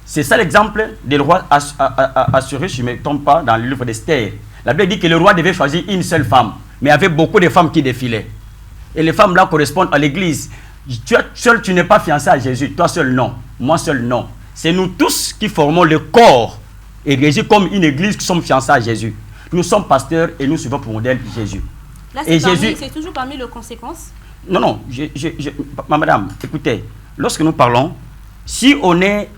C'est ça l'exemple des rois assurés, si je ne me trompe pas, dans le livre d'Esther. La Bible dit que le roi devait choisir une seule femme, mais il y avait beaucoup de femmes qui défilaient. Et les femmes là correspondent à l'église. Toi seul, tu n'es pas fiancé à Jésus. Toi seul, non. Moi seul, non. C'est nous tous qui formons le corps érigé comme une église qui sommes fiancés à Jésus. Nous sommes pasteurs et nous suivons pour modèle Jésus. Là, c'est toujours parmi les conséquences. Non, madame, écoutez, lorsque nous parlons, si on est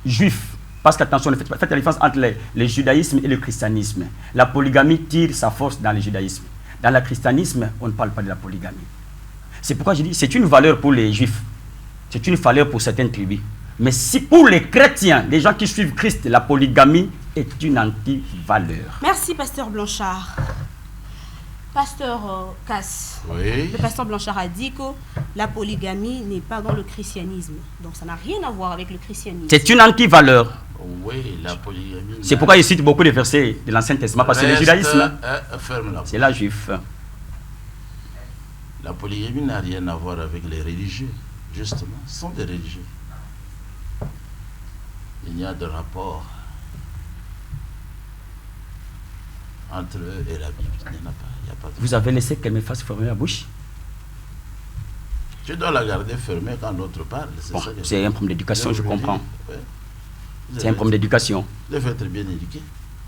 juif, parce qu'attention, faites la différence entre le judaïsme et le christianisme. La polygamie tire sa force dans le judaïsme. Dans le christianisme, on ne parle pas de la polygamie. C'est pourquoi je dis, c'est une valeur pour les juifs, c'est une valeur pour certaines tribus. Mais si pour les chrétiens, les gens qui suivent Christ, la polygamie est une anti-valeur. Merci, pasteur Blanchard. Pasteur Cass, oui. Le pasteur Blanchard a dit que la polygamie n'est pas dans le christianisme. Donc ça n'a rien à voir avec le christianisme. C'est une anti-valeur. Oui, la polygamie. C'est pourquoi il cite beaucoup de versets de l'Ancien Testament, parce que le judaïsme, c'est la juif. La polygamie n'a rien à voir avec les religieux, justement. Ce sont des religieux. Il n'y a de rapport entre eux et la Bible. Il n'y en a pas. Il n'y a pas de... Vous avez laissé qu'elle me fasse fermer la bouche? Tu dois la garder fermée quand l'autre parle. Bon, c'est un problème d'éducation, je comprends. Ouais. C'est un problème d'éducation. Vous devez être bien éduqué.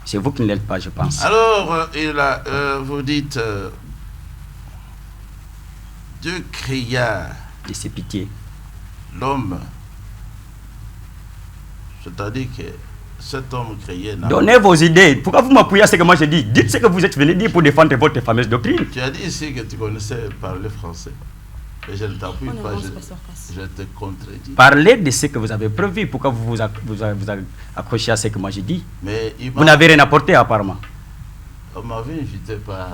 C'est vous qui ne l'êtes pas, je pense. Alors, vous dites, Dieu créa De ses pitiés. l'homme. C'est-à-dire que cet homme créé... Donnez vos idées. Pourquoi vous m'appuyez à ce que moi je dis? Dites ce que vous êtes venu dire pour défendre votre fameuse doctrine. Tu as dit ici que tu connaissais parler français. Et je ne t'appuie pas, je te contredis. Parlez de ce que vous avez prévu. Pourquoi vous accrochez à ce que moi j'ai dit? Mais vous n'avez rien apporté apparemment. On m'avait invité par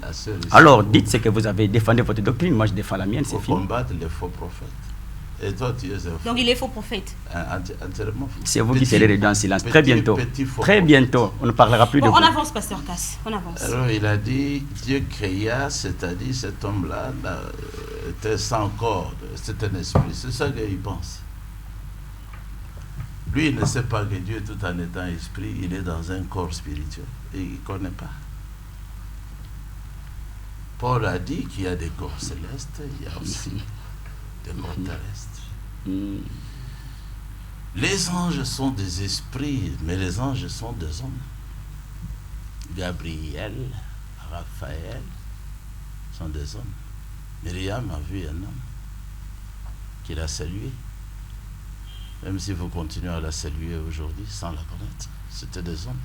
la sœur ici. Alors dites ce que vous avez défendu votre doctrine. Moi je défends la mienne, c'est fini. Combattre les faux prophètes. Et toi tu es un faux. Donc il est faux prophète. Entièrement faux. C'est vous qui serez dedans en silence. Très bientôt. Très bientôt. On ne parlera plus de vous. On avance, pasteur Cass. On avance. Alors il a dit, Dieu créa, c'est-à-dire cet homme-là était sans corps, c'est un esprit. C'est ça qu'il pense. Lui, il ne sait pas que Dieu, tout en étant esprit, il est dans un corps spirituel. Et il ne connaît pas. Paul a dit qu'il y a des corps célestes, il y a aussi des corps terrestres. Les anges sont des esprits, mais les anges sont des hommes. Gabriel, Raphaël sont des hommes. Myriam a vu un homme qu'il a salué. Même si vous continuez à la saluer aujourd'hui sans la connaître, c'était des hommes.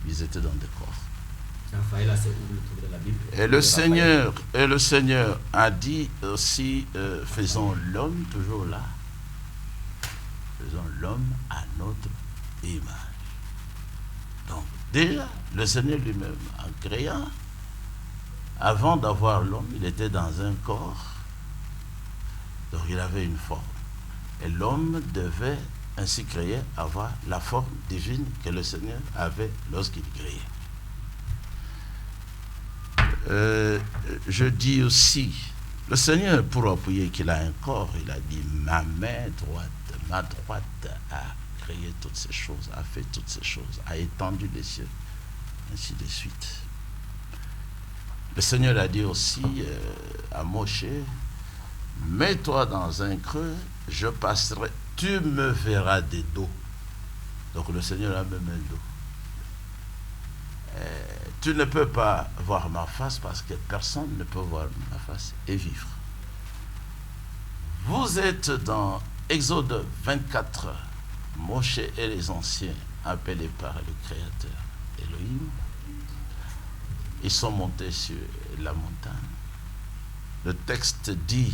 Ils étaient dans des corps. Raphaël, c'est où vous le trouvez dans la Bible? Et le Seigneur a dit aussi, faisons l'homme toujours là. Faisons l'homme à notre image. Donc déjà, le Seigneur lui-même, en créant, avant d'avoir l'homme, il était dans un corps. Donc il avait une forme. Et l'homme devait, ainsi créé, avoir la forme divine que le Seigneur avait lorsqu'il créait. Je dis aussi, le Seigneur, pour appuyer qu'il a un corps, il a dit, ma droite a créé toutes ces choses, a fait toutes ces choses, a étendu les cieux, ainsi de suite. Le Seigneur a dit aussi à Moïse, mets-toi dans un creux, je passerai, tu me verras des dos. Donc le Seigneur a même un dos. Tu ne peux pas voir ma face parce que personne ne peut voir ma face et vivre. Vous êtes dans Exode 24, Moïse et les anciens, appelés par le Créateur Elohim, ils sont montés sur la montagne. Le texte dit,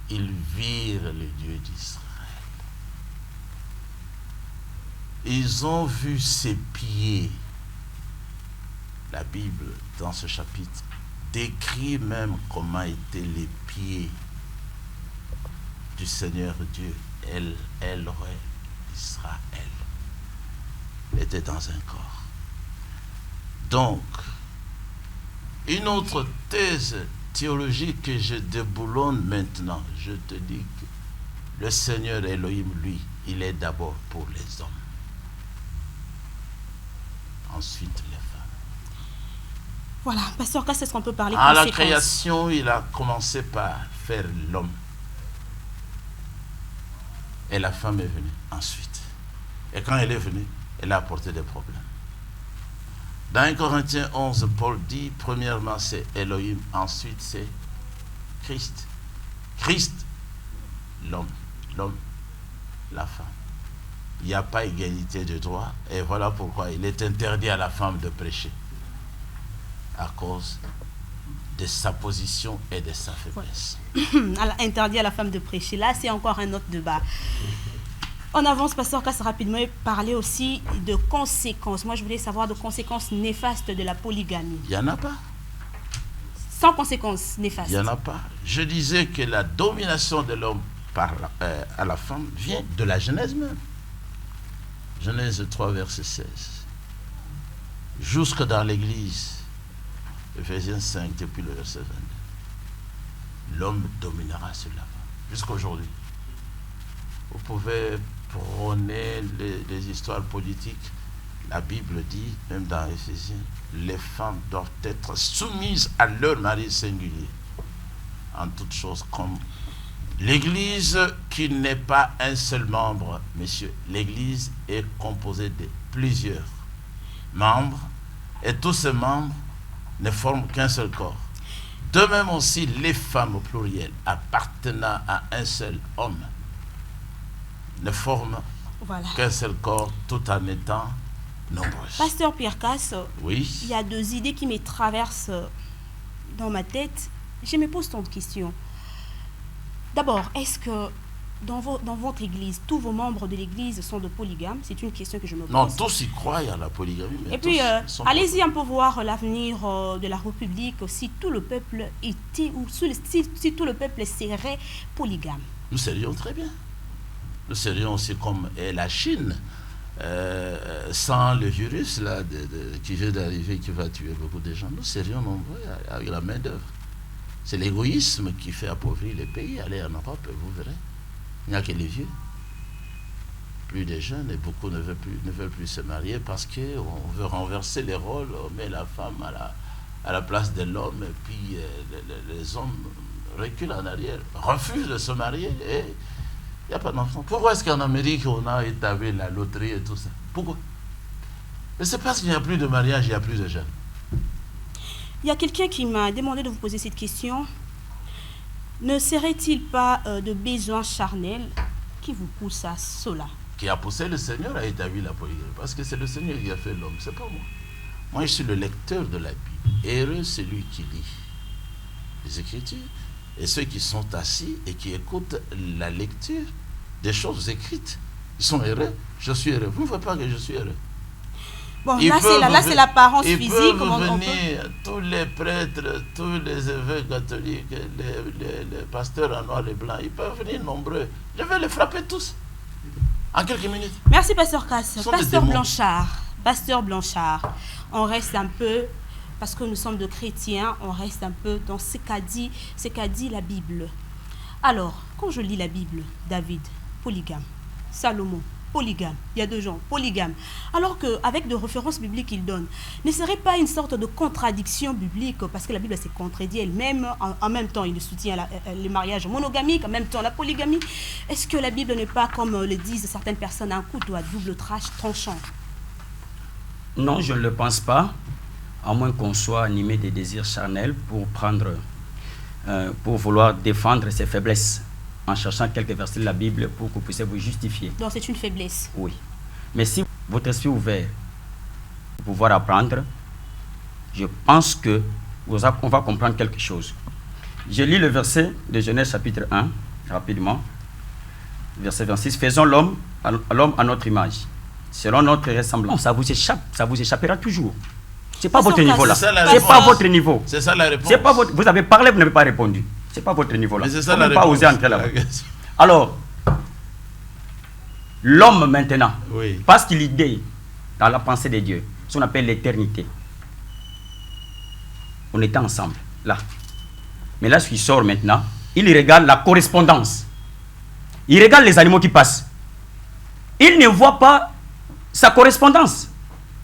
ils virent le Dieu d'Israël. Ils ont vu ses pieds. La Bible, dans ce chapitre, décrit même comment étaient les pieds du Seigneur Dieu, El-Roi Israël. Il était dans un corps. Donc, une autre thèse théologique que je déboulonne maintenant, je te dis que le Seigneur Elohim, lui, il est d'abord pour les hommes. Ensuite, les femmes. Voilà, Pasteur Cass, est-ce qu'on peut parler À la conséquences? création, il a commencé par faire l'homme. Et la femme est venue ensuite. Et quand elle est venue, elle a apporté des problèmes. Dans 1 Corinthiens 11, Paul dit, premièrement c'est Elohim, ensuite c'est Christ. Christ, l'homme, la femme. Il n'y a pas égalité de droit, et voilà pourquoi il est interdit à la femme de prêcher, à cause de sa position et de sa faiblesse. Interdit à la femme de prêcher. Là, c'est encore un autre débat. On avance, Pasteur Cass, rapidement, et parler aussi de conséquences. Moi, je voulais savoir de conséquences néfastes de la polygamie. Il n'y en a pas. Sans conséquences néfastes. Il n'y en a pas. Je disais que la domination de l'homme à la femme vient de la Genèse même. Genèse 3, verset 16. Jusque dans l'Église, Ephésiens 5, depuis le verset 22. L'homme dominera sur la femme. Jusqu'aujourd'hui. Vous pouvez prôner les histoires politiques. La Bible dit, même dans Ephésiens, les femmes doivent être soumises à leur mari singulier. En toutes choses, comme l'Église qui n'est pas un seul membre, messieurs. L'Église est composée de plusieurs membres et tous ces membres ne forment qu'un seul corps. De même aussi, les femmes au pluriel appartenant à un seul homme ne forment qu'un seul corps tout en étant nombreuses. Pasteur Pierre Cass, oui. Il y a deux idées qui me traversent dans ma tête. Je me pose tant de questions. D'abord, est-ce que dans votre église, tous vos membres de l'église sont de polygames? C'est une question que je me pose. Non, tous y croient à la polygamie. Mais et puis, allez-y un peu voir l'avenir de la République, si tout le peuple était, ou si tout le peuple serait polygame. Nous serions très bien. Nous serions aussi comme la Chine, sans le virus là, qui vient d'arriver, qui va tuer beaucoup de gens. Nous serions nombreux avec la main d'œuvre. C'est l'égoïsme qui fait appauvrir les pays. Allez en Europe, vous verrez. Il n'y a que les vieux. Plus de jeunes, et beaucoup ne veulent plus se marier parce qu'on veut renverser les rôles. On met la femme à la place de l'homme, et puis les hommes reculent en arrière, refusent de se marier, et il n'y a pas d'enfants. Pourquoi est-ce qu'en Amérique, on a établi la loterie et tout ça? Pourquoi? Mais c'est parce qu'il n'y a plus de mariage, il n'y a plus de jeunes. Il y a quelqu'un qui m'a demandé de vous poser cette question. Ne serait-il pas de besoin charnel qui vous pousse à cela? Qui a poussé le Seigneur à établir la polygamie. Parce que c'est le Seigneur qui a fait l'homme, c'est pas moi. Moi, je suis le lecteur de la Bible. Heureux celui qui lit les Écritures. Et ceux qui sont assis et qui écoutent la lecture des choses écrites, ils sont heureux. Je suis heureux. Vous ne voyez pas que je suis heureux. Bon, là, c'est l'apparence physique. Ils peuvent venir, tous les prêtres, tous les évêques catholiques, les pasteurs en noir et blanc, ils peuvent venir nombreux. Je vais les frapper tous, en quelques minutes. Merci, Pasteur Cass. Pasteur Blanchard, on reste un peu, parce que nous sommes de chrétiens, on reste un peu dans ce qu'a dit la Bible. Alors, quand je lis la Bible, David, polygame, Salomon, polygame, il y a deux gens, polygame. Alors qu'avec de références bibliques qu'il donne, ne serait pas une sorte de contradiction biblique, parce que la Bible s'est contredit elle-même, en même temps il soutient les mariages monogamiques, en même temps la polygamie. Est-ce que la Bible n'est pas, comme le disent certaines personnes, un couteau à double tranchant? Non, je ne le pense pas, à moins qu'on soit animé des désirs charnels pour prendre pour vouloir défendre ses faiblesses en cherchant quelques versets de la Bible pour que vous puissiez vous justifier. Donc c'est une faiblesse. Oui. Mais si votre esprit est ouvert pour pouvoir apprendre, je pense que on va comprendre quelque chose. Je lis le verset de Genèse chapitre 1, rapidement. Verset 26. Faisons l'homme à notre image, selon notre ressemblance. Ça vous échappe, ça vous échappera toujours. C'est pas votre niveau là. C'est pas votre niveau. C'est ça la réponse. C'est pas votre. Vous avez parlé, vous n'avez pas répondu. C'est pas votre niveau là. Mais c'est ça la réponse. Pas oser entrer là. Alors, l'homme maintenant, oui, parce qu'il est dans la pensée de Dieu, ce qu'on appelle l'éternité. On était ensemble là. Mais là, ce qui sort maintenant, il regarde la correspondance. Il regarde les animaux qui passent. Il ne voit pas sa correspondance.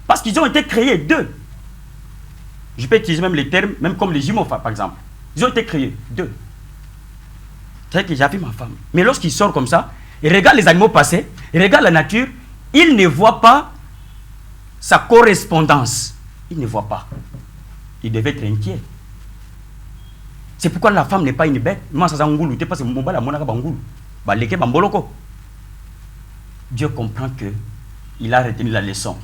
Parce qu'ils ont été créés deux. Je peux utiliser même les termes, même comme les jumeaux, par exemple. Ils ont été créés deux. C'est vrai que j'ai vu ma femme. Mais lorsqu'il sort comme ça, il regarde les animaux passer, il regarde la nature, il ne voit pas sa correspondance. Il ne voit pas. Il devait être inquiet. C'est pourquoi la femme n'est pas une bête. Moi, ça s'engoule. Parce que mon bala, mon bangoul. Dieu comprend que il a retenu la leçon.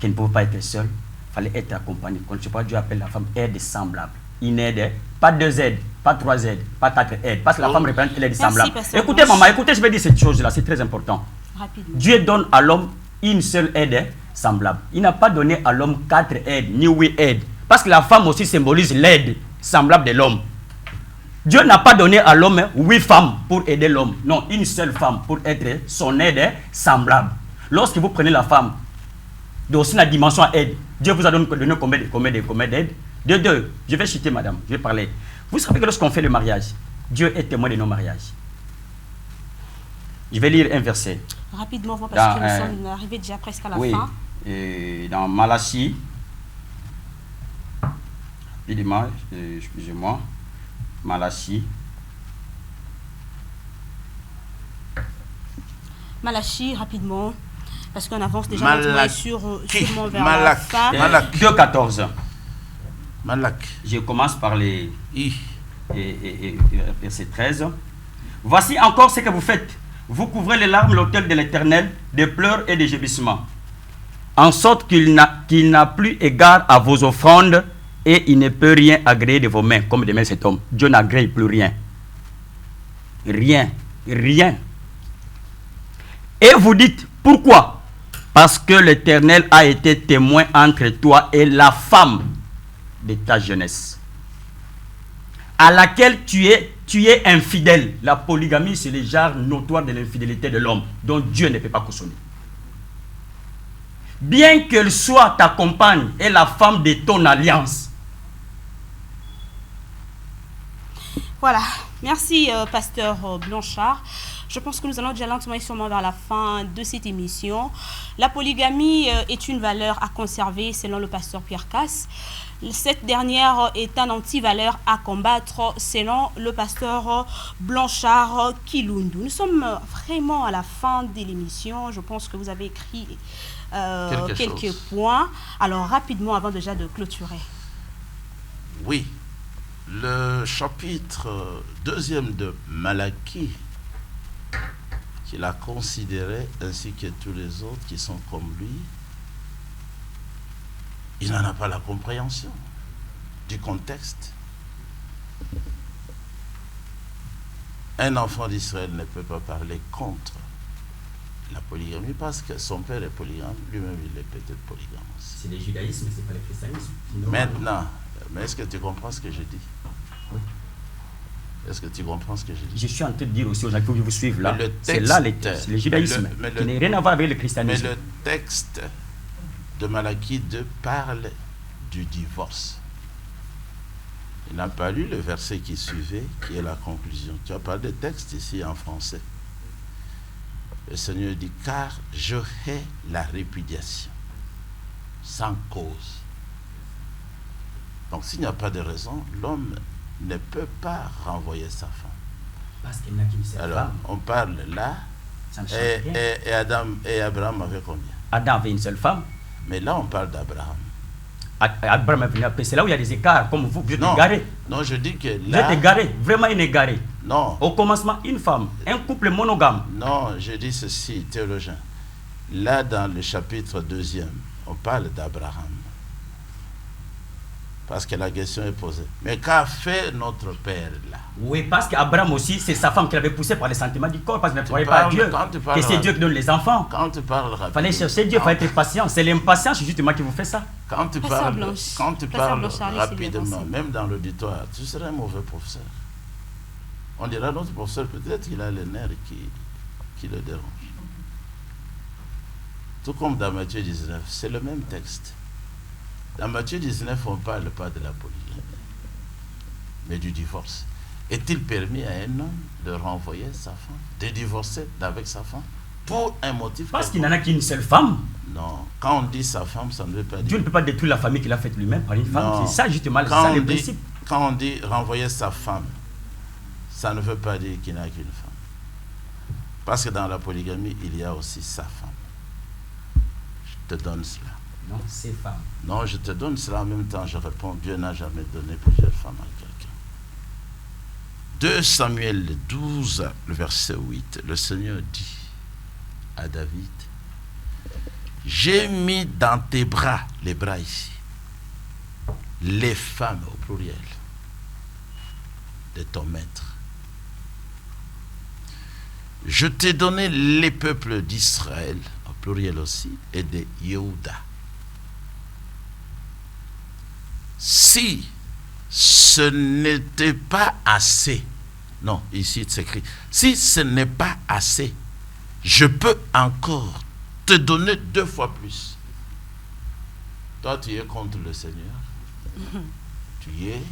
Qu'elle ne pouvait pas être seule. Il fallait être accompagné. Quand je sais pas, Dieu appelle la femme aide semblable. Une aide, pas 2 aides, pas 3 aides, pas 4 aides. Parce que la femme représente l'aide semblable. Écoutez, maman, écoutez, je vais dire cette chose-là, c'est très important. Rapidement. Dieu donne à l'homme une seule aide semblable. Il n'a pas donné à l'homme 4 aides, ni 8 aides. Parce que la femme aussi symbolise l'aide semblable de l'homme. Dieu n'a pas donné à l'homme 8 femmes pour aider l'homme. Non, une seule femme pour être son aide semblable. Lorsque vous prenez la femme, de aussi la dimension aide, Dieu vous a donné combien d'aides? Deux. Je vais citer madame, je vais parler. Vous savez que lorsqu'on fait le mariage, Dieu est témoin de nos mariages. Je vais lire un verset. Rapidement, parce que nous sommes arrivés déjà presque à la fin. Oui, dans Malachie, rapidement, excusez-moi, Malachie, rapidement, parce qu'on avance déjà sûrement vers la fin. 2,14. Malak. Je commence par les verset 13. Voici encore ce que vous faites. Vous couvrez les larmes l'autel de l'Éternel de pleurs et de gémissements, en sorte qu'il n'a plus égard à vos offrandes et il ne peut rien agréer de vos mains, comme demain cet homme. Dieu n'agrée plus rien. Rien. Et vous dites, pourquoi? Parce que l'Éternel a été témoin entre toi et la femme de ta jeunesse, à laquelle tu es infidèle. La polygamie, c'est le genre notoire de l'infidélité de l'homme, dont Dieu ne peut pas cautionner. Bien qu'elle soit ta compagne et la femme de ton alliance. Voilà, merci pasteur Blanchard. Je pense que nous allons déjà lentement et sûrement vers la fin de cette émission. La polygamie est une valeur à conserver selon le pasteur Pierre Casse. Cette dernière est un anti-valeur à combattre selon le pasteur Blanchard Kilundu. Nous sommes vraiment à la fin de l'émission. Je pense que vous avez écrit quelques points. Alors rapidement, avant déjà de clôturer. Oui, le chapitre 2e de Malachie, qu'il a considéré ainsi que tous les autres qui sont comme lui, il n'en a pas la compréhension du contexte. Un enfant d'Israël ne peut pas parler contre la polygamie parce que son père est polygame, lui-même il est peut-être polygame aussi. C'est le judaïsme, c'est pas le christianisme. Maintenant, mais est-ce que tu comprends ce que je dis? Oui. Est-ce que tu comprends ce que je dis? Je suis en train de dire aussi aux gens qui vous suivent là, c'est là le judaïsme, qui n'a rien à voir avec le christianisme. Mais le texte de Malachie 2 parle du divorce. Il n'a pas lu le verset qui suivait, qui est la conclusion. Tu as pas de texte ici en français. Le Seigneur dit, car je hais la répudiation, sans cause. Donc s'il n'y a pas de raison, l'homme ne peut pas renvoyer sa femme. Parce qu'il n'a qu'une seule femme. Alors, on parle là, et Adam et Abraham avaient combien? Adam avait une seule femme. Mais là, on parle d'Abraham. Abraham est venu après. C'est là où il y a des écarts, comme vous êtes égaré. Non, je dis que Vous là... êtes égaré, vraiment inégaré. Non. Au commencement, une femme, un couple monogame. Non, je dis ceci, théologien. Là, dans le chapitre 2e, on parle d'Abraham. Parce que la question est posée. Mais qu'a fait notre père là? Oui, parce qu'Abraham aussi, c'est sa femme qui l'avait poussé par les sentiments du corps, parce qu'il ne croyait pas à Dieu. Que c'est Dieu qui donne les enfants. Quand tu parles rapidement. Il fallait chercher Dieu, il fallait être patient. C'est l'impatience justement qui vous fait ça. Quand tu parles rapidement, même dans l'auditoire, tu serais un mauvais professeur. On dira notre professeur, peut-être qu'il a les nerfs qui le dérangent. Tout comme dans Matthieu 19, c'est le même texte. Dans Matthieu 19, on ne parle pas de la polygamie, mais du divorce. Est-il permis à un homme de renvoyer sa femme, de divorcer avec sa femme, pour un motif? Parce qu'il n'en a qu'une seule femme. Non, quand on dit sa femme, ça ne veut pas dire... Dieu ne peut pas détruire la famille qu'il a faite lui-même par une femme. C'est ça justement, c'est ça le principe. Quand on dit renvoyer sa femme, ça ne veut pas dire qu'il n'a qu'une femme. Parce que dans la polygamie, il y a aussi sa femme. Je te donne cela. Non, c'est femme. Non, je te donne cela en même temps, je réponds, Dieu n'a jamais donné plusieurs femmes à quelqu'un. 2 Samuel 12, le verset 8, le Seigneur dit à David, j'ai mis dans tes bras, les bras ici, les femmes au pluriel de ton maître. Je t'ai donné les peuples d'Israël, au pluriel aussi, et de Yehuda. Si ce n'était pas assez, non, ici c'est écrit, si ce n'est pas assez, je peux encore te donner 2 fois plus. Toi, tu es contre le Seigneur. Tu es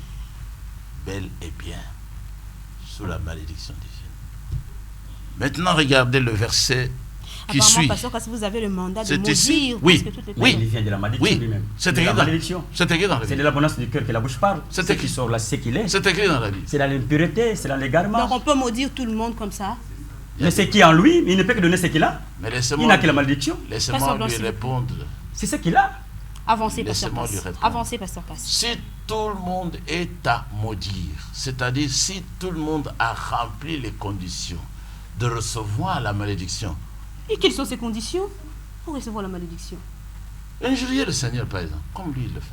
bel et bien sous la malédiction divine. Maintenant, regardez le verset qui suit. Pasteur, parce que vous avez le mandat de C'est maudire. ici. Oui, oui. Il vient de la malédiction lui-même. C'est écrit dans la Bible. C'est de l'abondance du cœur que la bouche parle. C'est ce écrit. qui sort là, c'est qu'il est. C'est écrit dans la Bible. C'est dans l'impureté, c'est dans l'égarement. Donc on peut maudire tout le monde comme ça. Mais ce qui est en lui, il ne peut que donner ce qu'il a. Mais il n'a que la malédiction. Laissez-moi lui répondre. C'est ce qu'il a. Avancez, pasteur. Avancez, pasteur. Si tout le monde est à maudire, c'est-à-dire si tout le monde a rempli les conditions de recevoir la malédiction. Et quelles sont ces conditions pour recevoir la malédiction? Injurier le Seigneur, par exemple, comme lui il le fait.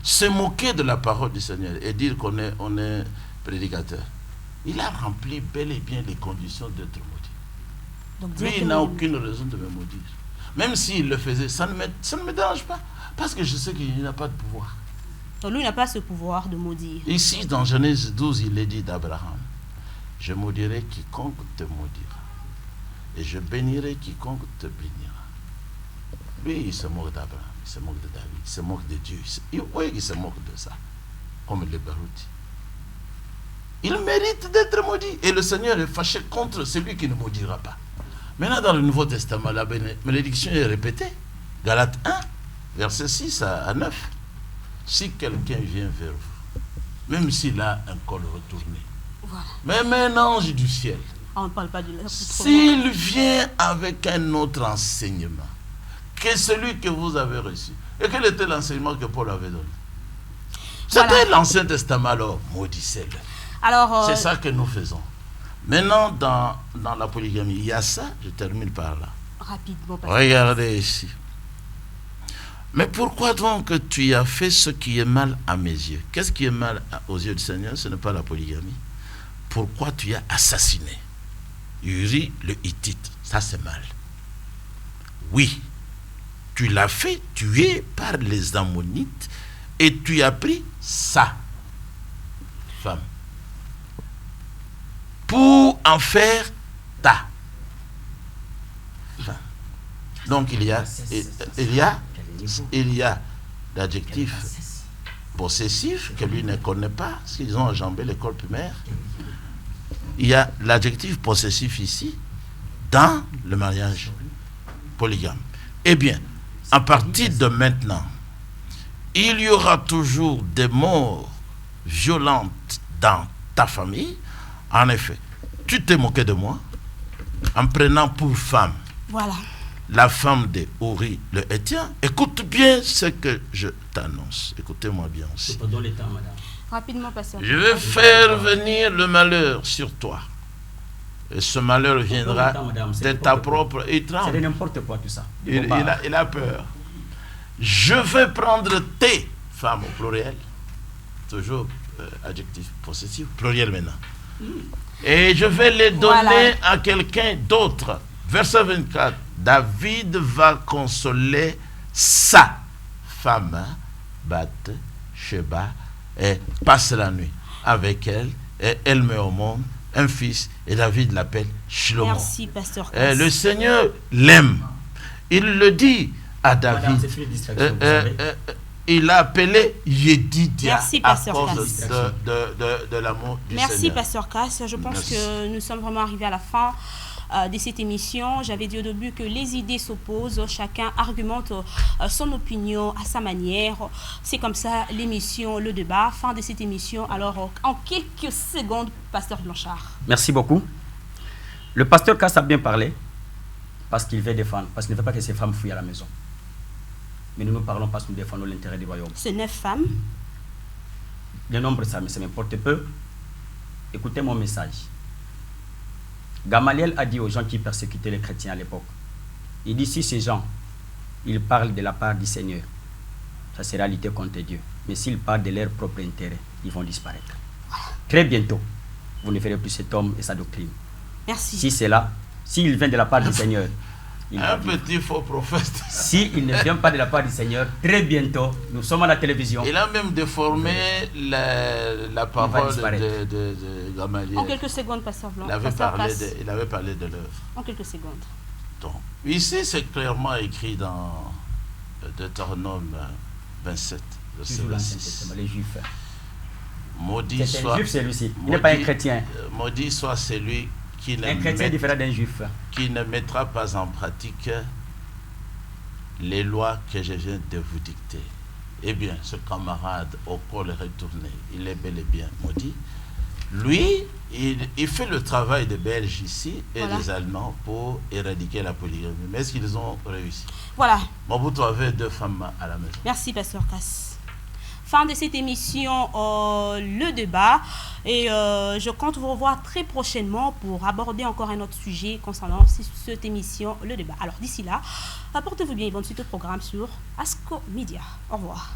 Se moquer de la parole du Seigneur et dire qu'on est prédicateur. Il a rempli bel et bien les conditions d'être maudit. Donc, lui, il n'a aucune raison de me maudire. Même s'il le faisait, ça ne me dérange pas. Parce que je sais qu'il n'a pas de pouvoir. Donc lui, il n'a pas ce pouvoir de maudire. Ici, dans Genèse 12, il est dit d'Abraham, je maudirai quiconque te maudira. Et je bénirai quiconque te bénira. Lui, il se moque d'Abraham, il se moque de David, il se moque de Dieu. Oui, il se moque de ça. Comme le Barouti. Il mérite d'être maudit. Et le Seigneur est fâché contre celui qui ne maudira pas. Maintenant, dans le Nouveau Testament, la malédiction est répétée. Galates 1, verset 6 à 9. Si quelqu'un vient vers vous, même s'il a un col retourné, voilà. Même un ange du ciel, on ne parle pas de s'il vient avec un autre enseignement que celui que vous avez reçu, et quel était l'enseignement que Paul avait donné? C'était voilà. L'Ancien Testament, alors maudissez-le. Alors, c'est ça que nous faisons. Maintenant, dans la polygamie, il y a ça, je termine par là. Rapidement. Regardez ici. Mais pourquoi donc que tu as fait ce qui est mal à mes yeux? Qu'est-ce qui est mal aux yeux du Seigneur? Ce n'est pas la polygamie. Pourquoi tu as assassiné Uri le Hittite? Ça c'est mal. Oui, tu l'as fait tuer par les Ammonites et tu as pris sa femme pour en faire ta femme. Donc il y a l'adjectif possessif que lui ne connaît pas, parce qu'ils ont enjambé l'école primaire. Il y a l'adjectif possessif ici, dans le mariage polygame. Eh bien, à partir de maintenant, il y aura toujours des morts violentes dans ta famille. En effet, tu t'es moqué de moi en prenant pour femme. Voilà. la femme de Uri le Héthien. Écoute bien ce que je t'annonce. Écoutez-moi bien aussi. Pardon le temps, madame. Rapidement, pasteur. Je vais faire venir le malheur sur toi. Et ce malheur viendra de ta propre étreinte. C'est de n'importe quoi tout ça. Il a peur. Je vais prendre tes femmes au pluriel. Toujours adjectif possessif, pluriel maintenant. Et je vais les donner à quelqu'un d'autre. Verset 24. David va consoler sa femme, Bath-sheba, et passe la nuit avec elle, et elle met au monde un fils, et David l'appelle Shlomo. Merci, pasteur Cass. Le Seigneur l'aime. Il le dit à David. Madame, c'est une distraction, vous savez. Il a appelé Yedidia à cause Cass. de l'amour du Merci, Seigneur. pasteur Cass. Je pense que nous sommes vraiment arrivés à la fin de cette émission. J'avais dit au début que les idées s'opposent, chacun argumente son opinion à sa manière. C'est comme ça l'émission, le débat. Fin de cette émission. Alors, en quelques secondes, pasteur Blanchard. Merci beaucoup. Le pasteur Cass a bien parlé parce qu'il veut défendre, parce qu'il ne veut pas que ses femmes fuient à la maison. Mais nous parlons parce que nous défendons l'intérêt du royaume. C'est 9 femmes. Le nombre, ça m'importe peu. Écoutez mon message. Gamaliel a dit aux gens qui persécutaient les chrétiens à l'époque, il dit si ces gens, ils parlent de la part du Seigneur, ça sera lutter contre Dieu. Mais s'ils parlent de leur propre intérêt, ils vont disparaître. Très bientôt, vous ne verrez plus cet homme et sa doctrine. Merci. Si c'est là, s'il vient de la part du Seigneur, un petit faux prophète. S'il ne vient pas de la part du Seigneur, très bientôt, nous sommes à la télévision. Il a même déformé la parole de Gamaliel. En quelques secondes, pasteur Blanc. Il avait parlé de l'œuvre. En quelques secondes. Donc, ici, c'est clairement écrit dans Deutéronome 27, verset 26. Les Juifs. Maudit c'est soit, un Juif, celui-ci. Il n'est pas un chrétien. Maudit soit celui qui un chrétien différent d'un Juif. Qui ne mettra pas en pratique les lois que je viens de vous dicter. Eh bien, ce camarade au col retourné, il est bel et bien maudit. Lui, il fait le travail des Belges ici et des Allemands pour éradiquer la polygamie. Mais est-ce qu'ils ont réussi? Voilà. Mobutu avait 2 femmes à la maison. Merci, pasteur Cass. Fin de cette émission, le débat. Et je compte vous revoir très prochainement pour aborder encore un autre sujet concernant cette émission, le débat. Alors d'ici là, portez-vous bien et bonne suite au programme sur ASCO Media. Au revoir.